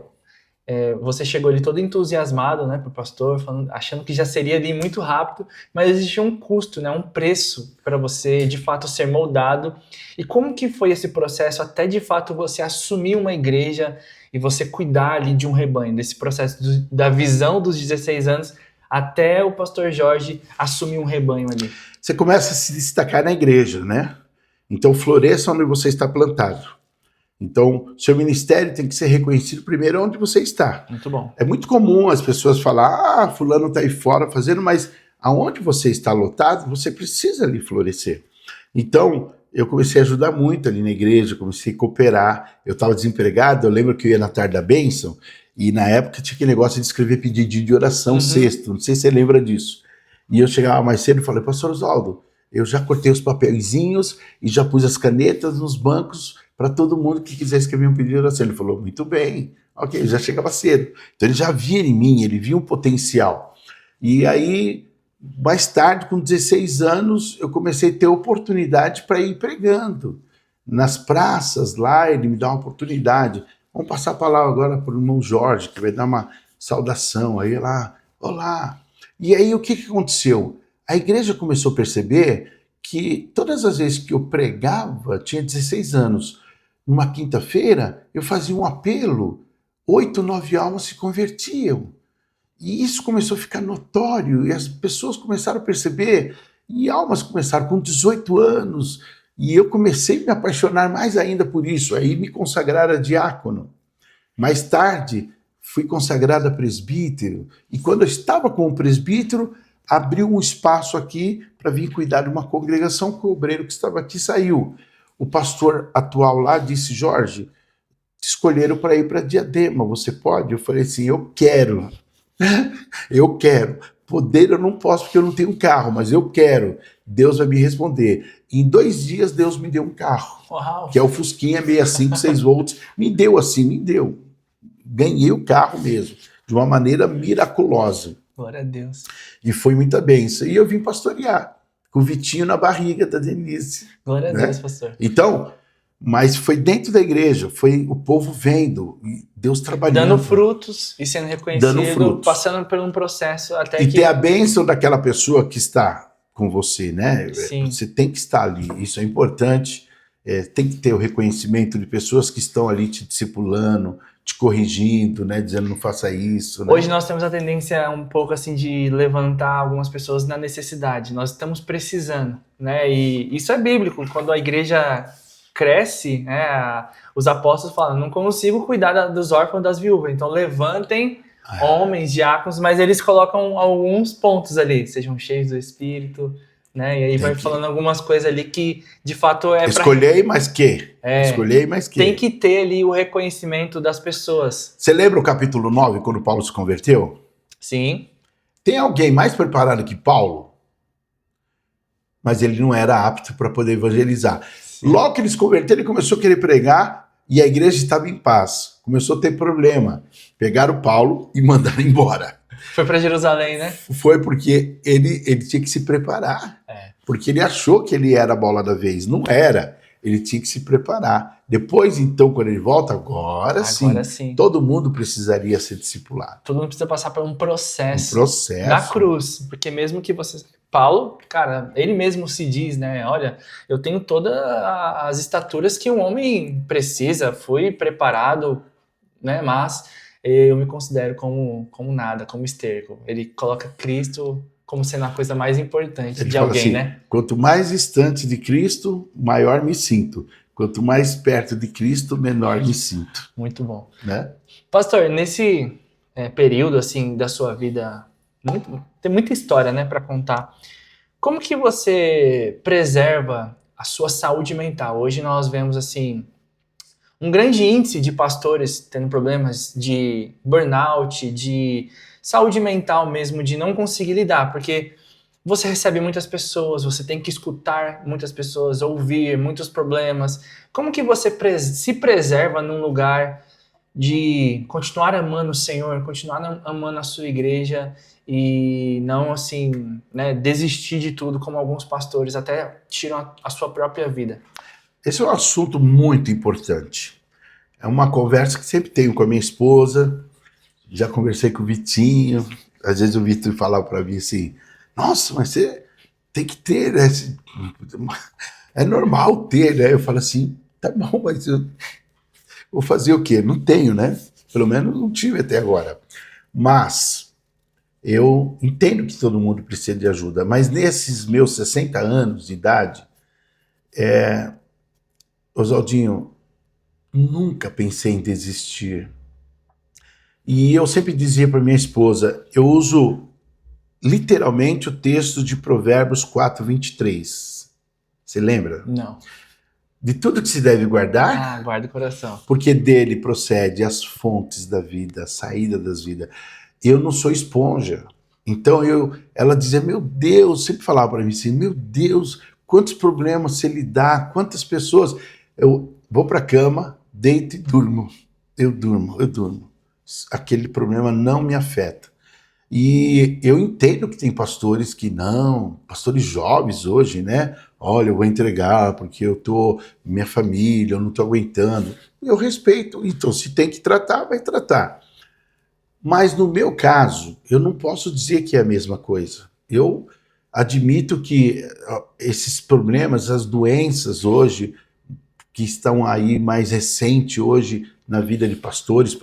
você chegou ali todo entusiasmado, né, pro pastor, achando que já seria ali muito rápido, mas existia um custo, né, um preço para você de fato ser moldado. E como que foi esse processo até de fato você assumir uma igreja e você cuidar ali de um rebanho, desse processo da visão dos 16 anos até o pastor Jorge assumir um rebanho ali? Você começa a se destacar na igreja, né? Então, floresça onde você está plantado. Então, seu ministério tem que ser reconhecido primeiro onde você está. Muito bom. É muito comum as pessoas falar, fulano está aí fora fazendo, mas aonde você está lotado, você precisa ali florescer. Então, eu comecei a ajudar muito ali na igreja, comecei a cooperar. Eu estava desempregado, eu lembro que eu ia na Tarde da Bênção, e na época tinha aquele negócio de escrever pedido de oração sexto, não sei se você lembra disso. E eu chegava mais cedo e falei, pastor Oswaldo, eu já cortei os papelzinhos e já pus as canetas nos bancos para todo mundo que quiser escrever um pedido de oração. Ele falou, muito bem. Ok, eu já chegava cedo. Então ele já via em mim, ele via um potencial. E aí, mais tarde, com 16 anos, eu comecei a ter oportunidade para ir pregando. Nas praças lá, ele me dá uma oportunidade. Vamos passar a palavra agora para o irmão Jorge, que vai dar uma saudação. Aí lá, olá. E aí o que aconteceu? A igreja começou a perceber que todas as vezes que eu pregava, tinha 16 anos, numa quinta-feira, eu fazia um apelo, 8, 9 almas se convertiam. E isso começou a ficar notório, e as pessoas começaram a perceber, e almas começaram com 18 anos, e eu comecei a me apaixonar mais ainda por isso, aí me consagrar a diácono. Mais tarde, fui consagrado a presbítero, e quando eu estava como presbítero, abriu um espaço aqui para vir cuidar de uma congregação, que o obreiro que estava aqui saiu. O pastor atual lá disse: Jorge, te escolheram para ir para Diadema, você pode? Eu falei assim: eu quero. Eu quero. Poder eu não posso porque eu não tenho um carro, mas eu quero. Deus vai me responder. Em 2 dias Deus me deu um carro. Uau. Que é o Fusquinha 65, 6 volts. Me deu assim, me deu. Ganhei o carro mesmo, de uma maneira miraculosa. Glória a Deus. E foi muita bênção. E eu vim pastorear, com o Vitinho na barriga da Denise. Glória a né? Deus, pastor. Então, mas foi dentro da igreja, foi o povo vendo, e Deus trabalhando. Dando frutos e sendo reconhecido, Dando frutos. passando por um processo até E que... ter a bênção daquela pessoa que está com você, né? Sim. Você tem que estar ali, isso é importante. Tem que ter o reconhecimento de pessoas que estão ali te discipulando, te corrigindo, né? Dizendo não faça isso. Né? Hoje nós temos a tendência um pouco assim de levantar algumas pessoas na necessidade. Nós estamos precisando, né? E isso é bíblico. Quando a igreja cresce, né? Os apóstolos falam: não consigo cuidar dos órfãos, das viúvas. Então levantem homens, diáconos, mas eles colocam alguns pontos ali, sejam cheios do Espírito, né? E aí vai falando algumas coisas ali que de fato é escolhei, mas que? Escolhei, mas que? Tem que ter ali o reconhecimento das pessoas. Você lembra o capítulo 9, quando Paulo se converteu? Sim. Tem alguém mais preparado que Paulo? Mas ele não era apto para poder evangelizar. Sim. Logo que ele se converteu, ele começou a querer pregar e a igreja estava em paz. Começou a ter problema. Pegaram Paulo e mandaram embora. Foi para Jerusalém, né? Foi porque ele tinha que se preparar. Porque ele achou que ele era a bola da vez. Não era. Ele tinha que se preparar. Depois, então, quando ele volta, agora sim, todo mundo precisaria ser discipulado. Todo mundo precisa passar por um processo. Da cruz. Porque mesmo que você... Paulo, cara, ele mesmo se diz, né? Olha, eu tenho todas as estaturas que um homem precisa. Fui preparado, né? Mas eu me considero como nada, como esterco. Ele coloca Cristo como sendo a coisa mais importante ele de alguém, assim, né? Quanto mais distante de Cristo, maior me sinto. Quanto mais perto de Cristo, menor me sinto. Muito bom. Né? Pastor, nesse período assim da sua vida, tem muita história, né, para contar. Como que você preserva a sua saúde mental? Hoje nós vemos assim um grande índice de pastores tendo problemas de burnout, de saúde mental mesmo, de não conseguir lidar, porque você recebe muitas pessoas, você tem que escutar muitas pessoas, ouvir muitos problemas. Como que você se preserva num lugar de continuar amando o Senhor, continuar amando a sua igreja e não, assim, né, desistir de tudo, como alguns pastores até tiram a sua própria vida? Esse é um assunto muito importante. É uma conversa que sempre tenho com a minha esposa, já conversei com o Vitinho, às vezes o Vitor falava para mim assim: nossa, mas você tem que ter, né? É normal ter, né? Eu falo assim: tá bom, mas eu vou fazer o quê? Não tenho, né? Pelo menos não tive até agora. Mas eu entendo que todo mundo precisa de ajuda, mas nesses meus 60 anos de idade, Oswaldinho, nunca pensei em desistir. E eu sempre dizia para minha esposa, eu uso literalmente o texto de Provérbios 4:23. Você lembra? Não. De tudo que se deve guardar, guarda o coração. Porque dele procede as fontes da vida, a saída das vidas. Eu não sou esponja. Então ela dizia, meu Deus, sempre falava para mim assim, meu Deus, quantos problemas você lidar, quantas pessoas. Eu vou para a cama, deito e durmo. Eu durmo. Aquele problema não me afeta. E eu entendo que tem pastores que não, pastores jovens hoje, né? Olha, eu vou entregar porque eu tô, minha família, eu não tô aguentando. Eu respeito, então se tem que tratar, vai tratar. Mas no meu caso, eu não posso dizer que é a mesma coisa. Eu admito que esses problemas, as doenças hoje, que estão aí mais recente hoje na vida de pastores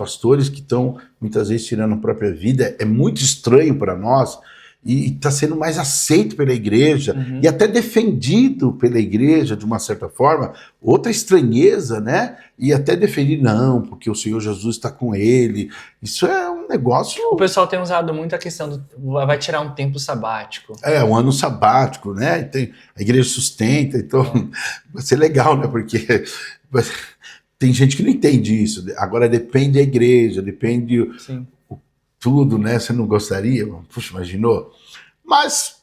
que estão muitas vezes tirando a própria vida, é muito estranho para nós. e está sendo mais aceito pela igreja e até defendido pela igreja de uma certa forma, outra estranheza, né? E até defendido, não, porque o Senhor Jesus está com ele. Isso é um negócio... O pessoal tem usado muito a questão do vai tirar um tempo sabático. Um ano sabático, né? A igreja sustenta, então vai ser legal, né? Porque tem gente que não entende isso. Agora depende da igreja, depende... Sim. Tudo, né? Você não gostaria? Puxa, imaginou? Mas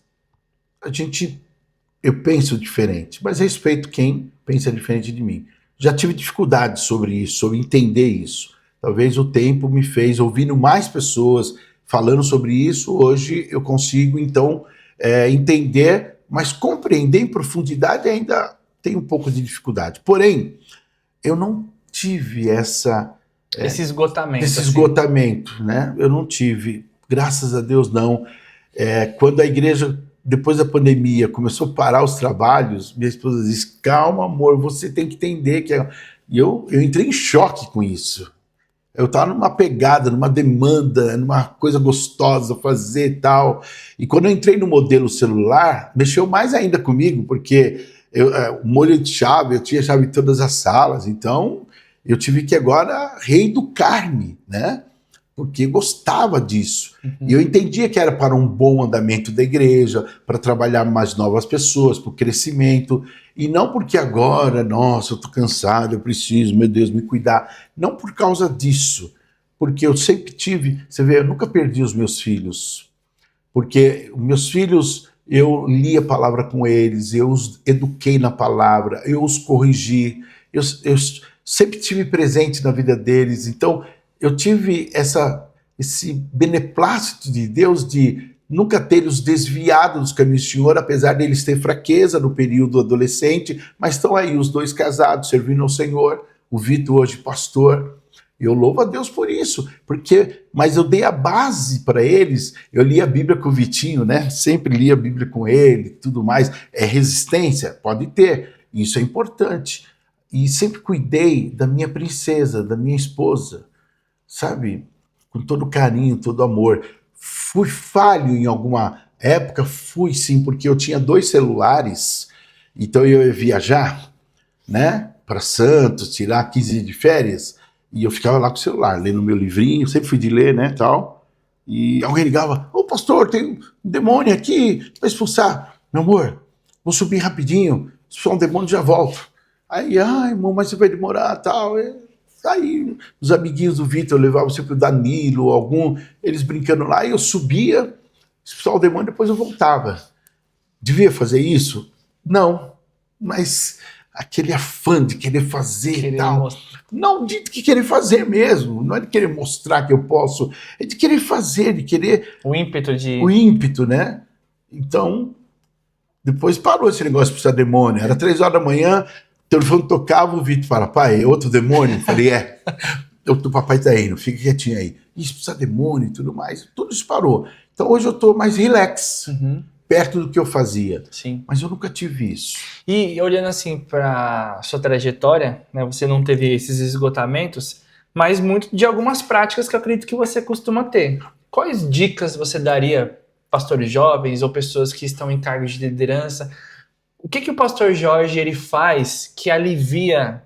eu penso diferente, mas respeito quem pensa diferente de mim. Já tive dificuldade sobre isso, sobre entender isso. Talvez o tempo me fez, ouvindo mais pessoas falando sobre isso, hoje eu consigo, então, entender, mas compreender em profundidade ainda tem um pouco de dificuldade. Porém, eu não tive esse esgotamento. Esse assim. esgotamento, né? Eu não tive, graças a Deus não. Quando a igreja, depois da pandemia, começou a parar os trabalhos, minha esposa disse, calma amor, você tem que entender que... E eu entrei em choque com isso. Eu estava numa pegada, numa demanda, numa coisa gostosa fazer e tal. E quando eu entrei no modelo celular, mexeu mais ainda comigo, porque o molho de chave, eu tinha chave em todas as salas, então... Eu tive que agora reeducar-me, né? Porque gostava disso. E eu entendia que era para um bom andamento da igreja, para trabalhar mais novas pessoas, para o crescimento. E não porque agora, nossa, eu estou cansado, eu preciso, meu Deus, me cuidar. Não por causa disso. Porque eu sempre tive... Você vê, eu nunca perdi os meus filhos. Porque os meus filhos, eu li a palavra com eles, eu os eduquei na palavra, eu os corrigi, eu sempre estive presente na vida deles, então eu tive esse beneplácito de Deus de nunca ter os desviado dos caminhos do Senhor, apesar deles ter fraqueza no período adolescente, mas estão aí os dois casados, servindo ao Senhor, o Vitor hoje pastor. Eu louvo a Deus por isso, mas eu dei a base para eles, eu li a Bíblia com o Vitinho, né? Sempre li a Bíblia com ele, tudo mais. Resistência? Pode ter, isso é importante. E sempre cuidei da minha princesa, da minha esposa, sabe? Com todo carinho, todo amor. Fui falho em alguma época? Fui sim, porque eu tinha 2 celulares, então eu ia viajar, né? Para Santos, tirar 15 dias de férias, e eu ficava lá com o celular, lendo meu livrinho, sempre fui de ler, né, tal. E alguém ligava, ô pastor, tem um demônio aqui, vai expulsar. Meu amor, vou subir rapidinho, expulsar um demônio e já volto. Aí, irmão, mas você vai demorar, tal. Aí, os amiguinhos do Vitor levavam sempre o Danilo, eles brincando lá, e eu subia, expulsar o demônio, depois eu voltava. Devia fazer isso? Não, mas aquele afã de querer fazer e tal. Não, de querer fazer mesmo, não é de querer mostrar que eu posso, é de querer fazer, de querer... O ímpeto, O ímpeto, né? Então, depois parou esse negócio de expulsar demônio. Era 3 horas da manhã... O telefone tocava, o Vitor fala, pai, é outro demônio? Eu falei, o papai tá indo, fica quietinho aí. Isso precisa demônio e tudo mais. Tudo isso parou. Então hoje eu tô mais relax, perto do que eu fazia. Sim. Mas eu nunca tive isso. E olhando assim para sua trajetória, né, você não teve esses esgotamentos, mas muito de algumas práticas que eu acredito que você costuma ter. Quais dicas você daria pastores jovens ou pessoas que estão em cargos de liderança? O que o pastor Jorge ele faz que alivia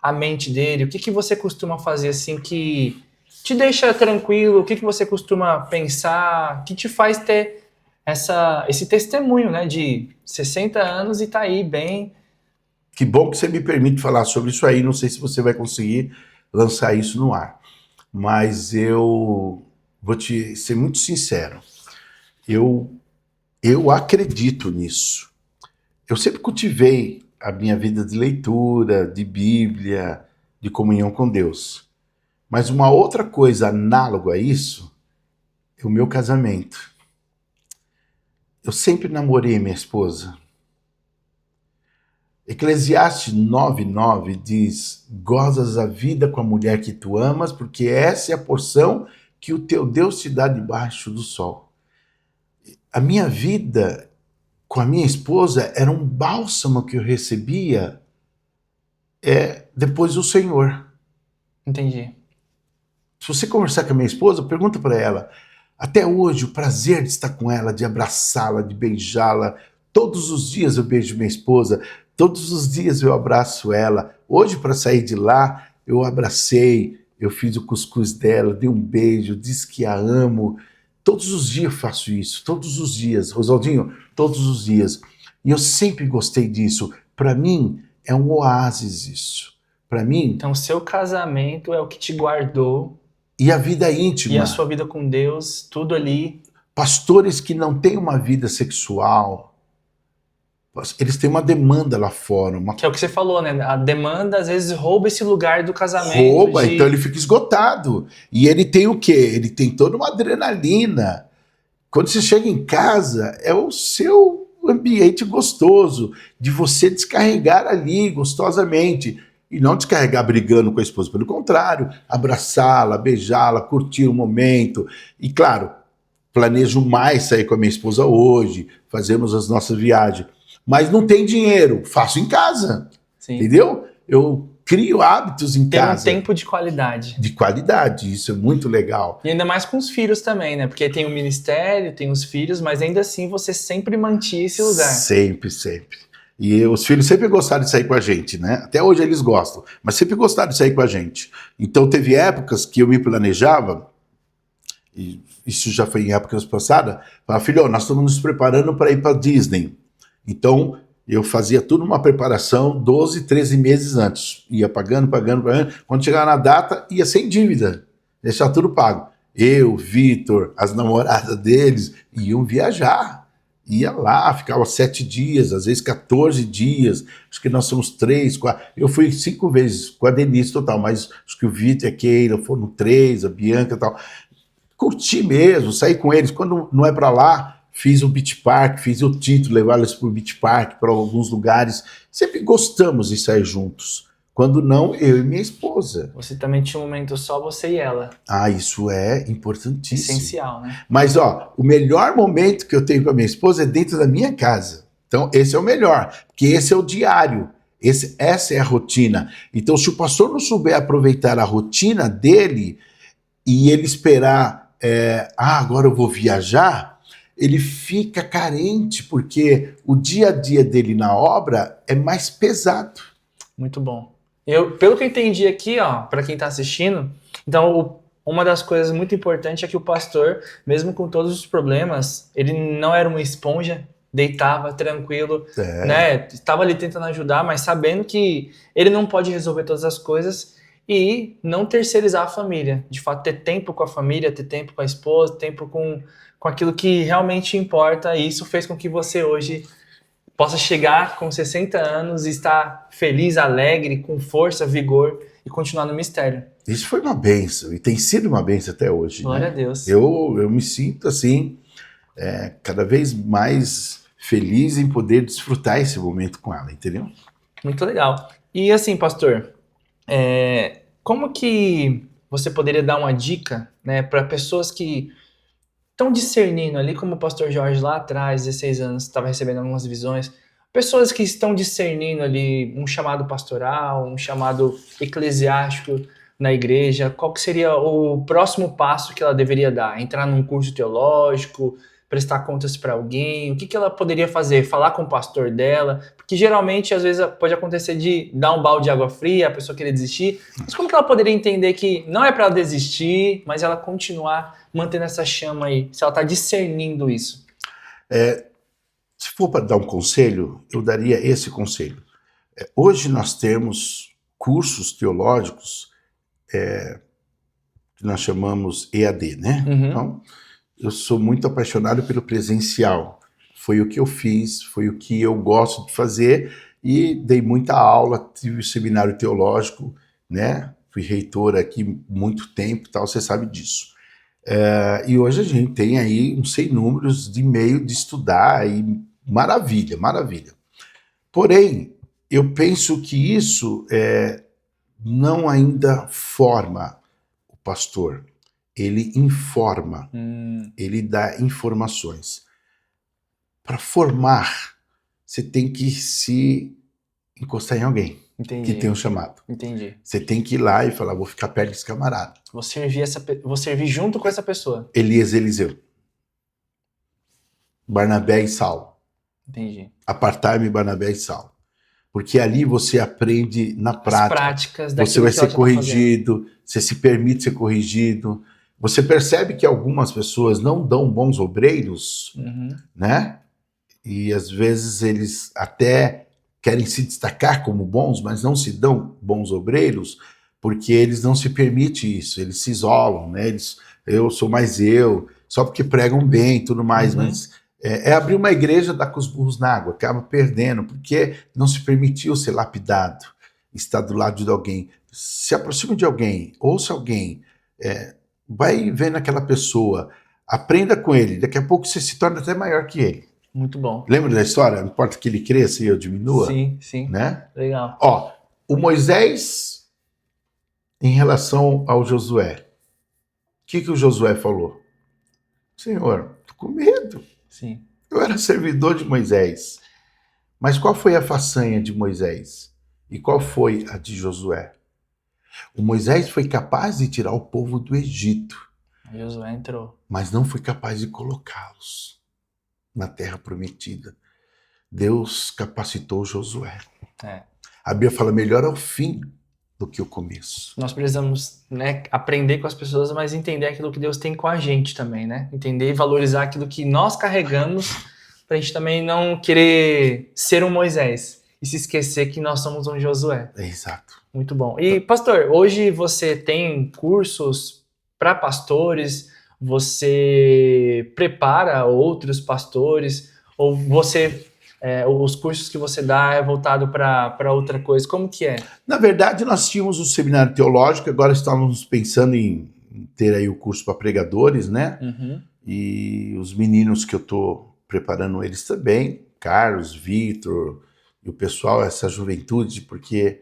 a mente dele? O que você costuma fazer assim que te deixa tranquilo? O que você costuma pensar? Que te faz ter esse testemunho, né, de 60 anos e tá aí bem? Que bom que você me permite falar sobre isso aí. Não sei se você vai conseguir lançar isso no ar. Mas eu vou te ser muito sincero. Eu acredito nisso. Eu sempre cultivei a minha vida de leitura, de Bíblia, de comunhão com Deus. Mas uma outra coisa análoga a isso é o meu casamento. Eu sempre namorei minha esposa. Eclesiastes 9:9 diz, gozas a vida com a mulher que tu amas, porque essa é a porção que o teu Deus te dá debaixo do sol. A minha vida com a minha esposa era um bálsamo que eu recebia depois do Senhor. Entendi. Se você conversar com a minha esposa, pergunta para ela, Até hoje, o prazer de estar com ela, de abraçá-la, de beijá-la. Todos os dias eu beijo minha esposa, todos os dias eu abraço ela. Hoje, para sair de lá, eu abracei, eu fiz o cuscuz dela, dei um beijo, disse que a amo. Todos os dias eu faço isso, todos os dias. Rosaldinho, todos os dias. E eu sempre gostei disso. Para mim, é um oásis isso. Para mim... Então, seu casamento é o que te guardou. E a vida íntima. E a sua vida com Deus, tudo ali. Pastores que não têm uma vida sexual, eles têm uma demanda lá fora. Que é o que você falou, né? A demanda, às vezes, rouba esse lugar do casamento. Rouba, então ele fica esgotado. E ele tem o quê? Ele tem toda uma adrenalina. Quando você chega em casa, é o seu ambiente gostoso, de você descarregar ali, gostosamente. E não descarregar brigando com a esposa, pelo contrário, abraçá-la, beijá-la, curtir o momento. E claro, planejo mais sair com a minha esposa hoje, fazemos as nossas viagens. Mas não tem dinheiro, faço em casa. Sim. Entendeu? Eu crio hábitos em casa. Tem um tempo de qualidade. De qualidade, isso é muito legal. E ainda mais com os filhos também, né? Porque tem o ministério, tem os filhos, mas ainda assim você sempre mantinha esse lugar. Sempre, sempre. E os filhos sempre gostaram de sair com a gente, né? Até hoje eles gostam, mas sempre gostaram de sair com a gente. Então teve épocas que eu me planejava, e isso já foi em épocas passadas, falava, filho, nós estamos nos preparando para ir para Disney. Então eu fazia tudo uma preparação 12, 13 meses antes. Ia pagando. Quando chegava na data, ia sem dívida, deixar tudo pago. Eu, Vitor, as namoradas deles iam viajar. Ia lá, ficava 7 dias, às vezes 14 dias, acho que nós somos 3, 4, eu fui 5 vezes com a Denise total, mas acho que o Vitor e a Keila foram 3, a Bianca e tal. Curti mesmo, saí com eles, quando não é para lá, fiz o Beach Park, fiz o Tito, levar eles para o Beach Park, para alguns lugares, sempre gostamos de sair juntos. Quando não, eu e minha esposa. Você também tinha um momento só, você e ela. Ah, isso é importantíssimo. Essencial, né? Mas, ó, o melhor momento que eu tenho com a minha esposa é dentro da minha casa. Então, esse é o melhor, porque esse é o diário. Essa é a rotina. Então, se o pastor não souber aproveitar a rotina dele e ele esperar, agora eu vou viajar, ele fica carente, porque o dia a dia dele na obra é mais pesado. Muito bom. Pelo que eu entendi aqui, ó, para quem está assistindo, então uma das coisas muito importantes é que o pastor, mesmo com todos os problemas, ele não era uma esponja, deitava tranquilo, né? Estava ali tentando ajudar, mas sabendo que ele não pode resolver todas as coisas e não terceirizar a família. De fato, ter tempo com a família, ter tempo com a esposa, tempo com aquilo que realmente importa. E isso fez com que você hoje possa chegar com 60 anos e estar feliz, alegre, com força, vigor e continuar no mistério. Isso foi uma bênção e tem sido uma bênção até hoje. Glória né? a Deus. Eu me sinto assim, cada vez mais feliz em poder desfrutar esse momento com ela, entendeu? Muito legal. E assim, pastor, como que você poderia dar uma dica, né, para pessoas que estão discernindo ali, como o pastor Jorge lá atrás, 16 anos, estava recebendo algumas visões, pessoas que estão discernindo ali um chamado pastoral, um chamado eclesiástico na igreja, qual que seria o próximo passo que ela deveria dar? Entrar num curso teológico, prestar contas para alguém? O que ela poderia fazer? Falar com o pastor dela? Porque geralmente, às vezes, pode acontecer de dar um balde de água fria, a pessoa querer desistir. Mas como que ela poderia entender que não é para ela desistir, mas ela continuar mantendo essa chama aí, se ela está discernindo isso? Se for para dar um conselho, eu daria esse conselho. Hoje nós temos cursos teológicos que nós chamamos EAD, né? Uhum. Então, eu sou muito apaixonado pelo presencial. Foi o que eu fiz, foi o que eu gosto de fazer e dei muita aula, tive um seminário teológico, né? Fui reitor aqui muito tempo e tal, você sabe disso. E hoje a gente tem aí uns sem números de meio de estudar e maravilha, maravilha. Porém, eu penso que isso não ainda forma o pastor. Ele informa, ele dá informações. Para formar, você tem que se encostar em alguém. Entendi. que tem um chamado. Entendi. Você tem que ir lá e falar, vou ficar perto desse camarada. Vou servir junto com essa pessoa. Elias e Eliseu. Barnabé e Saulo. Entendi. Apartai-me Barnabé e Saulo. Porque ali você aprende na prática. As práticas Você daquilo vai que ser ela corrigido, você se permite ser corrigido. Você percebe que algumas pessoas não dão bons obreiros, né? E às vezes eles até querem se destacar como bons, mas não se dão bons obreiros, porque eles não se permitem isso, eles se isolam, né? Eu sou mais eu, só porque pregam bem e tudo mais, mas é abrir uma igreja, dar com os burros na água, acaba perdendo, porque não se permitiu ser lapidado, estar do lado de alguém. Se aproxima de alguém, ouça alguém, vai vendo aquela pessoa, aprenda com ele, daqui a pouco você se torna até maior que ele. Muito bom. Lembra da história? Não importa que ele cresça e eu diminua? Sim, sim. Né? Legal. Ó, o Moisés, em relação ao Josué, o que o Josué falou? Senhor, tô com medo. Sim. Eu era servidor de Moisés. Mas qual foi a façanha de Moisés? E qual foi a de Josué? O Moisés foi capaz de tirar o povo do Egito. Josué entrou. Mas não foi capaz de colocá-los na terra prometida. Deus capacitou Josué. A Bíblia fala, melhor é o fim do que o começo. Nós precisamos, né, aprender com as pessoas, mas entender aquilo que Deus tem com a gente também, né? Entender e valorizar aquilo que nós carregamos, pra gente também não querer ser um Moisés e se esquecer que nós somos um Josué. Exato. Muito bom. E, pastor, hoje você tem cursos para pastores? Você prepara outros pastores? Ou você... os cursos que você dá é voltado para outra coisa? Como que é? Na verdade, nós tínhamos um seminário teológico, agora estávamos pensando em ter aí o curso para pregadores, né? E os meninos que eu estou preparando eles também, Carlos, Vitor, e o pessoal, essa juventude, porque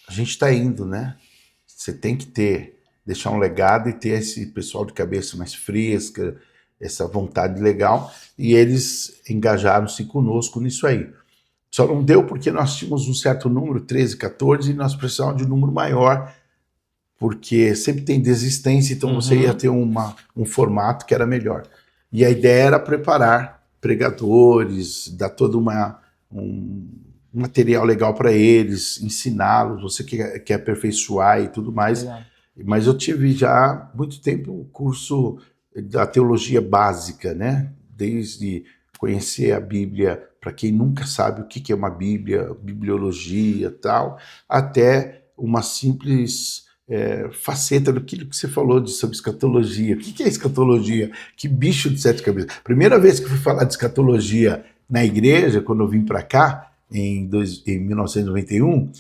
a gente está indo, né? Você tem que deixar um legado e ter esse pessoal de cabeça mais fresca, essa vontade legal, e eles engajaram-se conosco nisso aí. Só não deu porque nós tínhamos um certo número, 13, 14, e nós precisávamos de um número maior, porque sempre tem desistência, então você ia ter um formato que era melhor. E a ideia era preparar pregadores, dar todo um material legal para eles, ensiná-los, você quer aperfeiçoar e tudo mais. Legal. Mas eu tive já há muito tempo o curso da teologia básica, né? Desde conhecer a Bíblia, para quem nunca sabe o que é uma Bíblia, bibliologia e tal, até uma simples faceta daquilo que você falou sobre escatologia. O que é escatologia? Que bicho de sete cabeças. Primeira vez que eu fui falar de escatologia na igreja, quando eu vim para cá, em 1991,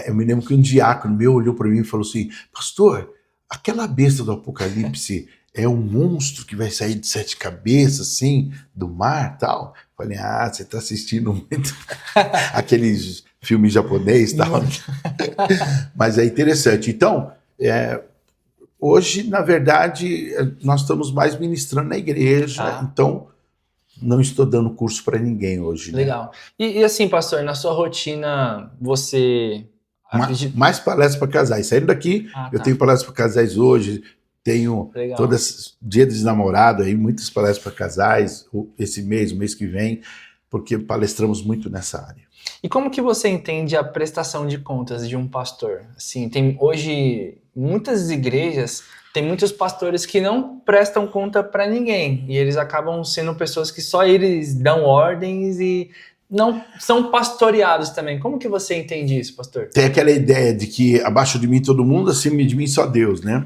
eu me lembro que um diácono meu olhou para mim e falou assim, pastor, aquela besta do Apocalipse é um monstro que vai sair de sete cabeças, assim, do mar e tal. Falei, você está assistindo muito aqueles filmes japoneses e tal. Mas é interessante. Então, hoje, na verdade, nós estamos mais ministrando na igreja, então não estou dando curso para ninguém hoje. Legal. Né? E assim, pastor, na sua rotina, você... Mais palestras para casais. Saindo daqui, eu tenho palestras para casais hoje, tenho todas dia dos namorados aí, muitas palestras para casais, esse mês, o mês que vem, porque palestramos muito nessa área. E como que você entende a prestação de contas de um pastor? Assim, tem hoje muitas igrejas, tem muitos pastores que não prestam conta para ninguém, e eles acabam sendo pessoas que só eles dão ordens e não são pastoreados também. Como que você entende isso, pastor? Tem aquela ideia de que abaixo de mim todo mundo, acima de mim só Deus, né?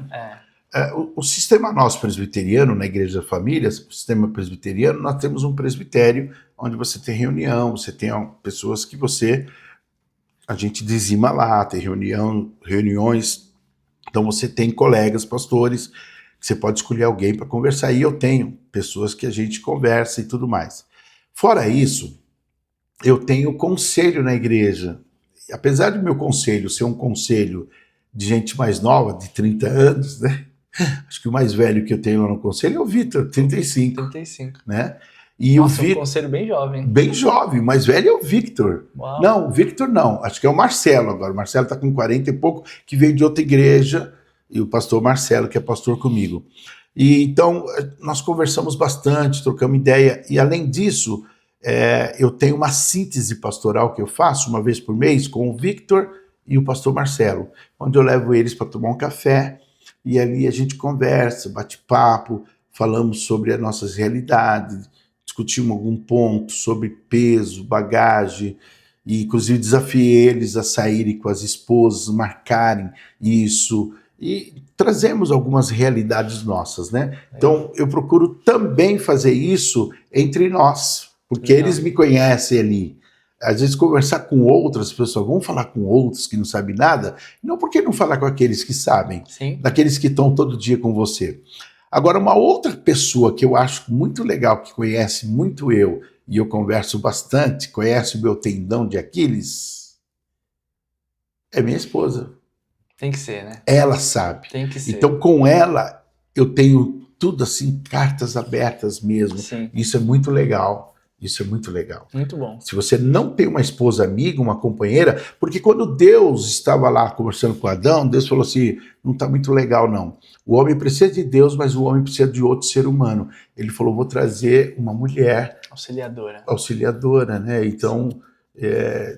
O sistema nosso presbiteriano, na Igreja da Família, o sistema presbiteriano, nós temos um presbitério onde você tem reunião, você tem pessoas que a gente dizima lá, tem reuniões, então você tem colegas pastores, que você pode escolher alguém para conversar, e eu tenho pessoas que a gente conversa e tudo mais. Fora isso, eu tenho conselho na igreja. Apesar do meu conselho ser um conselho de gente mais nova, de 30 anos, né? Acho que o mais velho que eu tenho lá no conselho é o Vitor, 35. 35. Né? E Nossa, o um conselho bem jovem. bem jovem, mais velho é o Victor. Uau. Não, o Victor não, acho que é o Marcelo agora. O Marcelo está com 40 e pouco, que veio de outra igreja, e o pastor Marcelo, que é pastor comigo. E então, nós conversamos bastante, trocamos ideia, e além disso, eu tenho uma síntese pastoral que eu faço uma vez por mês com o Victor e o pastor Marcelo, onde eu levo eles para tomar um café, e ali a gente conversa, bate papo, falamos sobre as nossas realidades, discutimos algum ponto sobre peso, bagagem, e inclusive desafiei eles a saírem com as esposas, marcarem isso, e trazemos algumas realidades nossas, né? Então, eu procuro também fazer isso entre nós, porque Legal. eles me conhecem ali. Às vezes, conversar com outras pessoas, vamos falar com outros que não sabem nada, não, por que não falar com aqueles que sabem, Sim. daqueles que estão todo dia com você? Agora, uma outra pessoa que eu acho muito legal, que conhece muito eu, e eu converso bastante, conhece o meu tendão de Aquiles, é minha esposa. Tem que ser, né? Ela sabe. Tem que ser. Então, com ela, eu tenho tudo assim, cartas abertas mesmo. Sim. Isso é muito legal. Isso é muito legal. Muito bom. Se você não tem uma esposa amiga, uma companheira, porque quando Deus estava lá conversando com Adão, Deus falou assim, não está muito legal não. O homem precisa de Deus, mas o homem precisa de outro ser humano. Ele falou, vou trazer uma mulher auxiliadora, né? Então,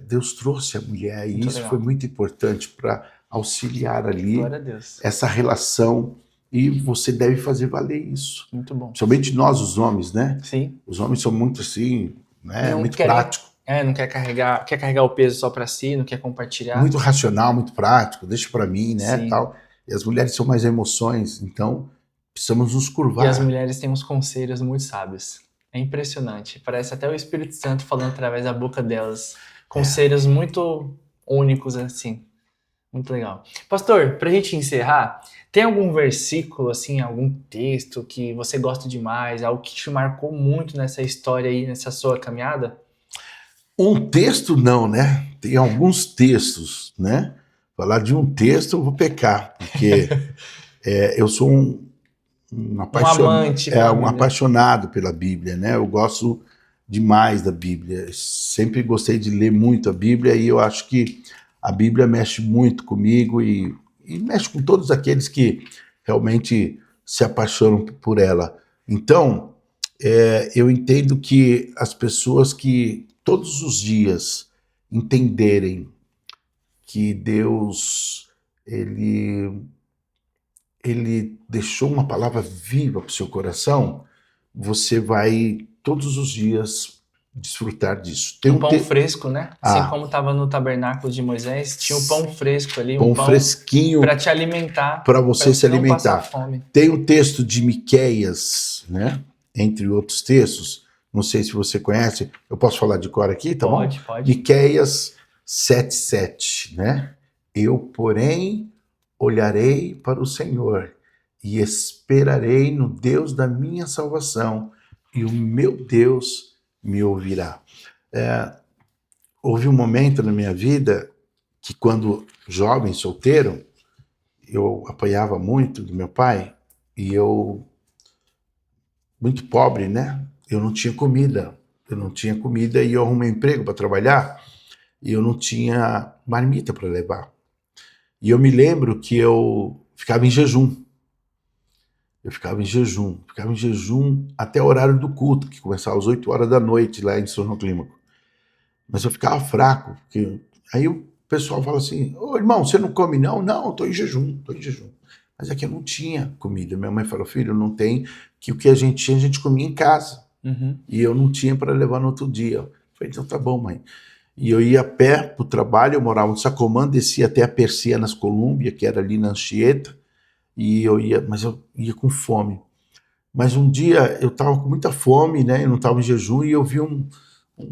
Deus trouxe a mulher, e Muito isso legal. foi muito importante para auxiliar ali Glória a Deus. essa relação, e você deve fazer valer isso. Muito bom. Somente nós, os homens, né? Sim. Os homens são muito assim, né? Não Muito querem- prático. Não quer carregar o peso só pra si, não quer compartilhar. Muito racional, muito prático, deixa para mim, né, Sim. tal. E as mulheres são mais emoções, então precisamos nos curvar. E as mulheres têm uns conselhos muito sábios. É impressionante. Parece até o Espírito Santo falando através da boca delas. Conselhos muito únicos, assim. Muito legal. Pastor, pra gente encerrar, tem algum versículo, assim, algum texto que você gosta demais, algo que te marcou muito nessa história aí, nessa sua caminhada? Um texto não, né? Tem alguns textos, né? Falar de um texto eu vou pecar, porque eu sou um amante pela um Bíblia. apaixonado pela Bíblia, né? Eu gosto demais da Bíblia. Sempre gostei de ler muito a Bíblia, e eu acho que a Bíblia mexe muito comigo e mexe com todos aqueles que realmente se apaixonam por ela. Então, eu entendo que as pessoas que todos os dias entenderem que Deus, ele deixou uma palavra viva para o seu coração, você vai todos os dias desfrutar disso. Tem Um pão fresco, né? Assim como estava no tabernáculo de Moisés, tinha um pão fresco ali, pão um pão fresquinho para te alimentar, para você se não passar alimentar. fome. Tem um texto de Miqueias, né? Entre outros textos, não sei se você conhece, eu posso falar de cor aqui, tá bom? Pode. Miqueias 7:7, né? Eu, porém, olharei para o Senhor e esperarei no Deus da minha salvação, e o meu Deus me ouvirá. Houve um momento na minha vida que, quando jovem, solteiro, eu apanhava muito do meu pai, e eu, muito pobre, né? Eu não tinha comida, e eu arrumei emprego para trabalhar, e eu não tinha marmita para levar. E eu me lembro que eu ficava em jejum. Ficava em jejum até o horário do culto, que começava às 8 horas da noite lá em São João Clímaco. Mas eu ficava fraco, porque aí o pessoal fala assim, ô irmão, você não come não? Não, estou em jejum. Mas é que eu não tinha comida. Minha mãe falou, filho, não tem, que o que a gente comia em casa. Uhum. E eu não tinha para levar no outro dia. Eu falei, então tá bom, mãe. E eu ia a pé para o trabalho, eu morava no Sacomã, descia até a Persianas Colômbia, que era ali na Anchieta, mas eu ia com fome. Mas um dia eu estava com muita fome, né? Eu não estava em jejum, e eu vi um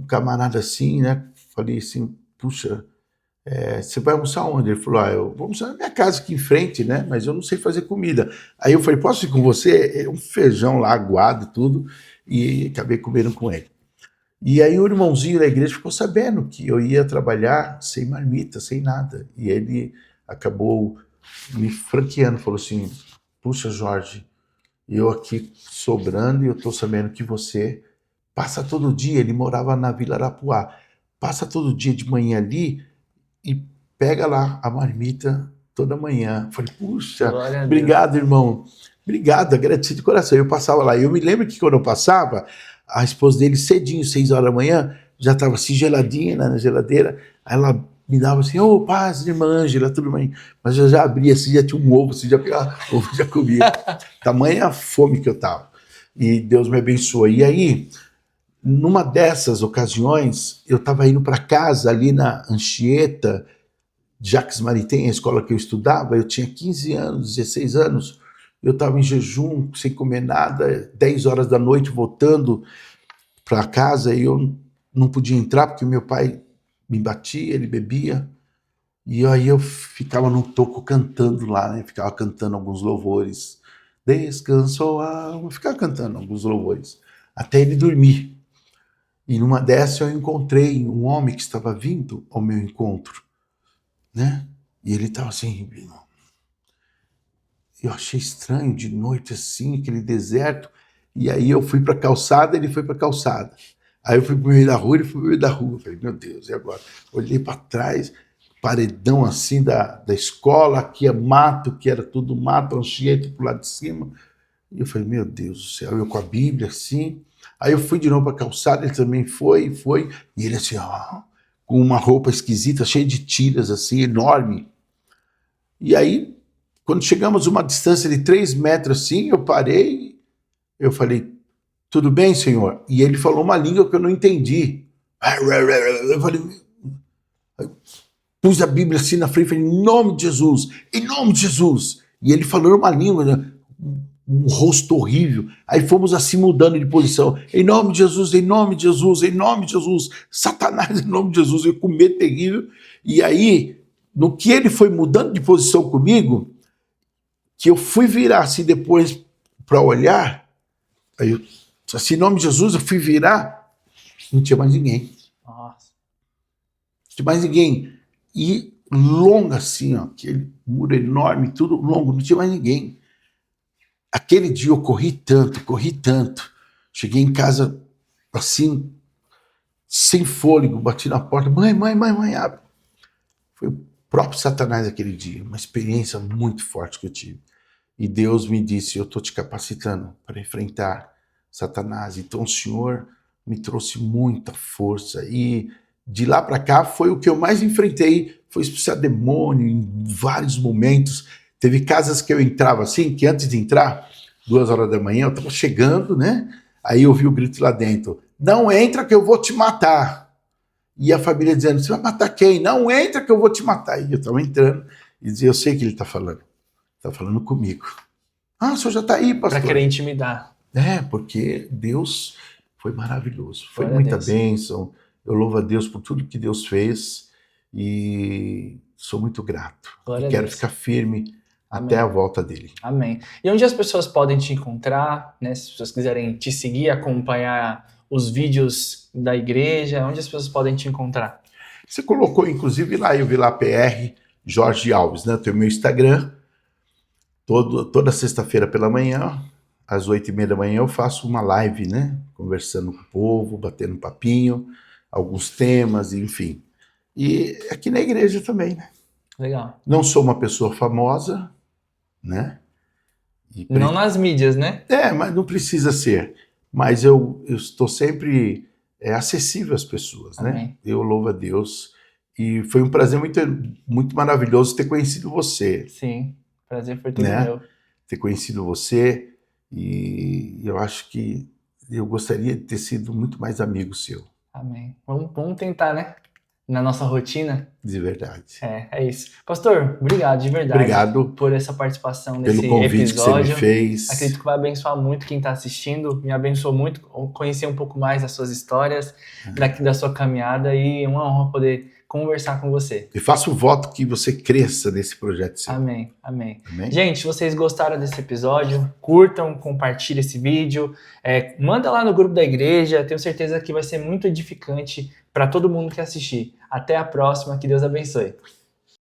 camarada assim, né? Falei assim, puxa, você vai almoçar onde? Ele falou, eu vou almoçar na minha casa aqui em frente, né? Mas eu não sei fazer comida. Aí eu falei, posso ir com você? Um feijão lá aguado e tudo, e acabei comendo com ele. E aí o irmãozinho da igreja ficou sabendo que eu ia trabalhar sem marmita, sem nada. E ele acabou me franqueando, falou assim, puxa, Jorge, eu aqui sobrando, e eu estou sabendo que você passa todo dia, ele morava na Vila Arapuá, passa todo dia de manhã ali e pega lá a marmita toda manhã. Falei, puxa, obrigado, irmão. Obrigado, agradecido de coração. Eu passava lá. Eu me lembro que quando eu passava, a esposa dele, cedinho, 6 horas da manhã, já estava assim, geladinha na geladeira. Aí ela me dava assim, ô, paz, irmã Ângela, tudo bem. Mas eu já abria assim, já tinha um ovo, assim, já pegava ovo, já comia. Tamanha a fome que eu tava. E Deus me abençoou. E aí, numa dessas ocasiões, eu estava indo para casa ali na Anchieta, Jacques Maritain, a escola que eu estudava, eu tinha 15 anos, 16 anos, eu estava em jejum, sem comer nada, 10 horas da noite, voltando para casa, e eu não podia entrar, porque meu pai me batia, ele bebia, e aí eu ficava no toco cantando lá, né? Ficava cantando alguns louvores, descansou a alma, ficava cantando alguns louvores, até ele dormir. E numa dessas eu encontrei um homem que estava vindo ao meu encontro, né? E ele estava assim, eu achei estranho de noite assim, aquele deserto, e aí eu fui para a calçada, ele foi para a calçada. Aí eu fui para o meio da rua, ele foi para o meio da rua. Eu falei, meu Deus, e agora? Olhei para trás, paredão assim da escola, aqui é mato, que era tudo mato, Anchieta para o lado de cima. E eu falei, meu Deus do céu, eu com a Bíblia assim. Aí eu fui de novo para a calçada, ele também foi, e ele assim, ó, com uma roupa esquisita, cheia de tiras, assim, enorme. E aí, quando chegamos a uma distância de 3 metros, assim, eu parei, eu falei, tudo bem, senhor? E ele falou uma língua que eu não entendi. Eu falei, pus a Bíblia assim na frente, falei, em nome de Jesus, em nome de Jesus. E ele falando uma língua, né? Um rosto horrível. Aí fomos assim mudando de posição. Em nome de Jesus, em nome de Jesus, em nome de Jesus. Satanás, em nome de Jesus. Eu com medo terrível. E aí, no que ele foi mudando de posição comigo, que eu fui virar assim depois para olhar, aí eu, assim, em nome de Jesus, eu fui virar, não tinha mais ninguém. Nossa. Não tinha mais ninguém. E longo assim, ó, aquele muro enorme, tudo longo, não tinha mais ninguém. Aquele dia eu corri tanto. Cheguei em casa assim, sem fôlego, bati na porta, mãe, abre. Foi o próprio Satanás aquele dia, uma experiência muito forte que eu tive. E Deus me disse, eu estou te capacitando para enfrentar Satanás. Então o Senhor me trouxe muita força. E de lá para cá foi o que eu mais enfrentei, foi expulsar demônio em vários momentos. Teve casas que eu entrava assim, que antes de entrar, 2 horas da manhã, eu estava chegando, né? Aí eu ouvi o grito lá dentro, não entra que eu vou te matar. E a família dizendo, você vai matar quem? Não entra que eu vou te matar. E eu estava entrando e dizia, eu sei o que ele está falando. Está falando comigo. Ah, o senhor já está aí, pastor. Para querer intimidar. É, porque Deus foi maravilhoso. Foi Glória a muita Deus. bênção. Eu louvo a Deus por tudo que Deus fez e sou muito grato. Glória E a quero Deus. ficar firme Amém. até a volta dele. Amém. E onde as pessoas podem te encontrar, né? Se as pessoas quiserem te seguir, acompanhar os vídeos da igreja, onde as pessoas podem te encontrar? Você colocou, inclusive, lá, eu vi lá PR Jorge Alves, né? Tem o meu Instagram. Toda sexta-feira pela manhã, às 8h30 da manhã, eu faço uma live, né? Conversando com o povo, batendo um papinho, alguns temas, enfim. E aqui na igreja também, né? Legal. Não sou uma pessoa famosa, né? Não nas mídias, né? Mas não precisa ser. Mas eu estou sempre acessível às pessoas, né? Amém. Eu louvo a Deus. E foi um prazer muito maravilhoso ter conhecido você. Sim, prazer foi todo né? meu. Ter conhecido você. E eu acho que eu gostaria de ter sido muito mais amigo seu. Amém. Vamos tentar, né? Na nossa rotina. De verdade. É isso. Pastor, obrigado de verdade. Obrigado por essa participação nesse pelo convite episódio. que você me fez. Acredito que vai abençoar muito quem está assistindo. Me abençoou muito conhecer um pouco mais das suas histórias, da sua caminhada, e é uma honra poder conversar com você. E faço o voto que você cresça nesse projeto seu. Amém, amém. Amém? Gente, se vocês gostaram desse episódio, curtam, compartilhem esse vídeo, manda lá no grupo da igreja, tenho certeza que vai ser muito edificante para todo mundo que assistir. Até a próxima, que Deus abençoe.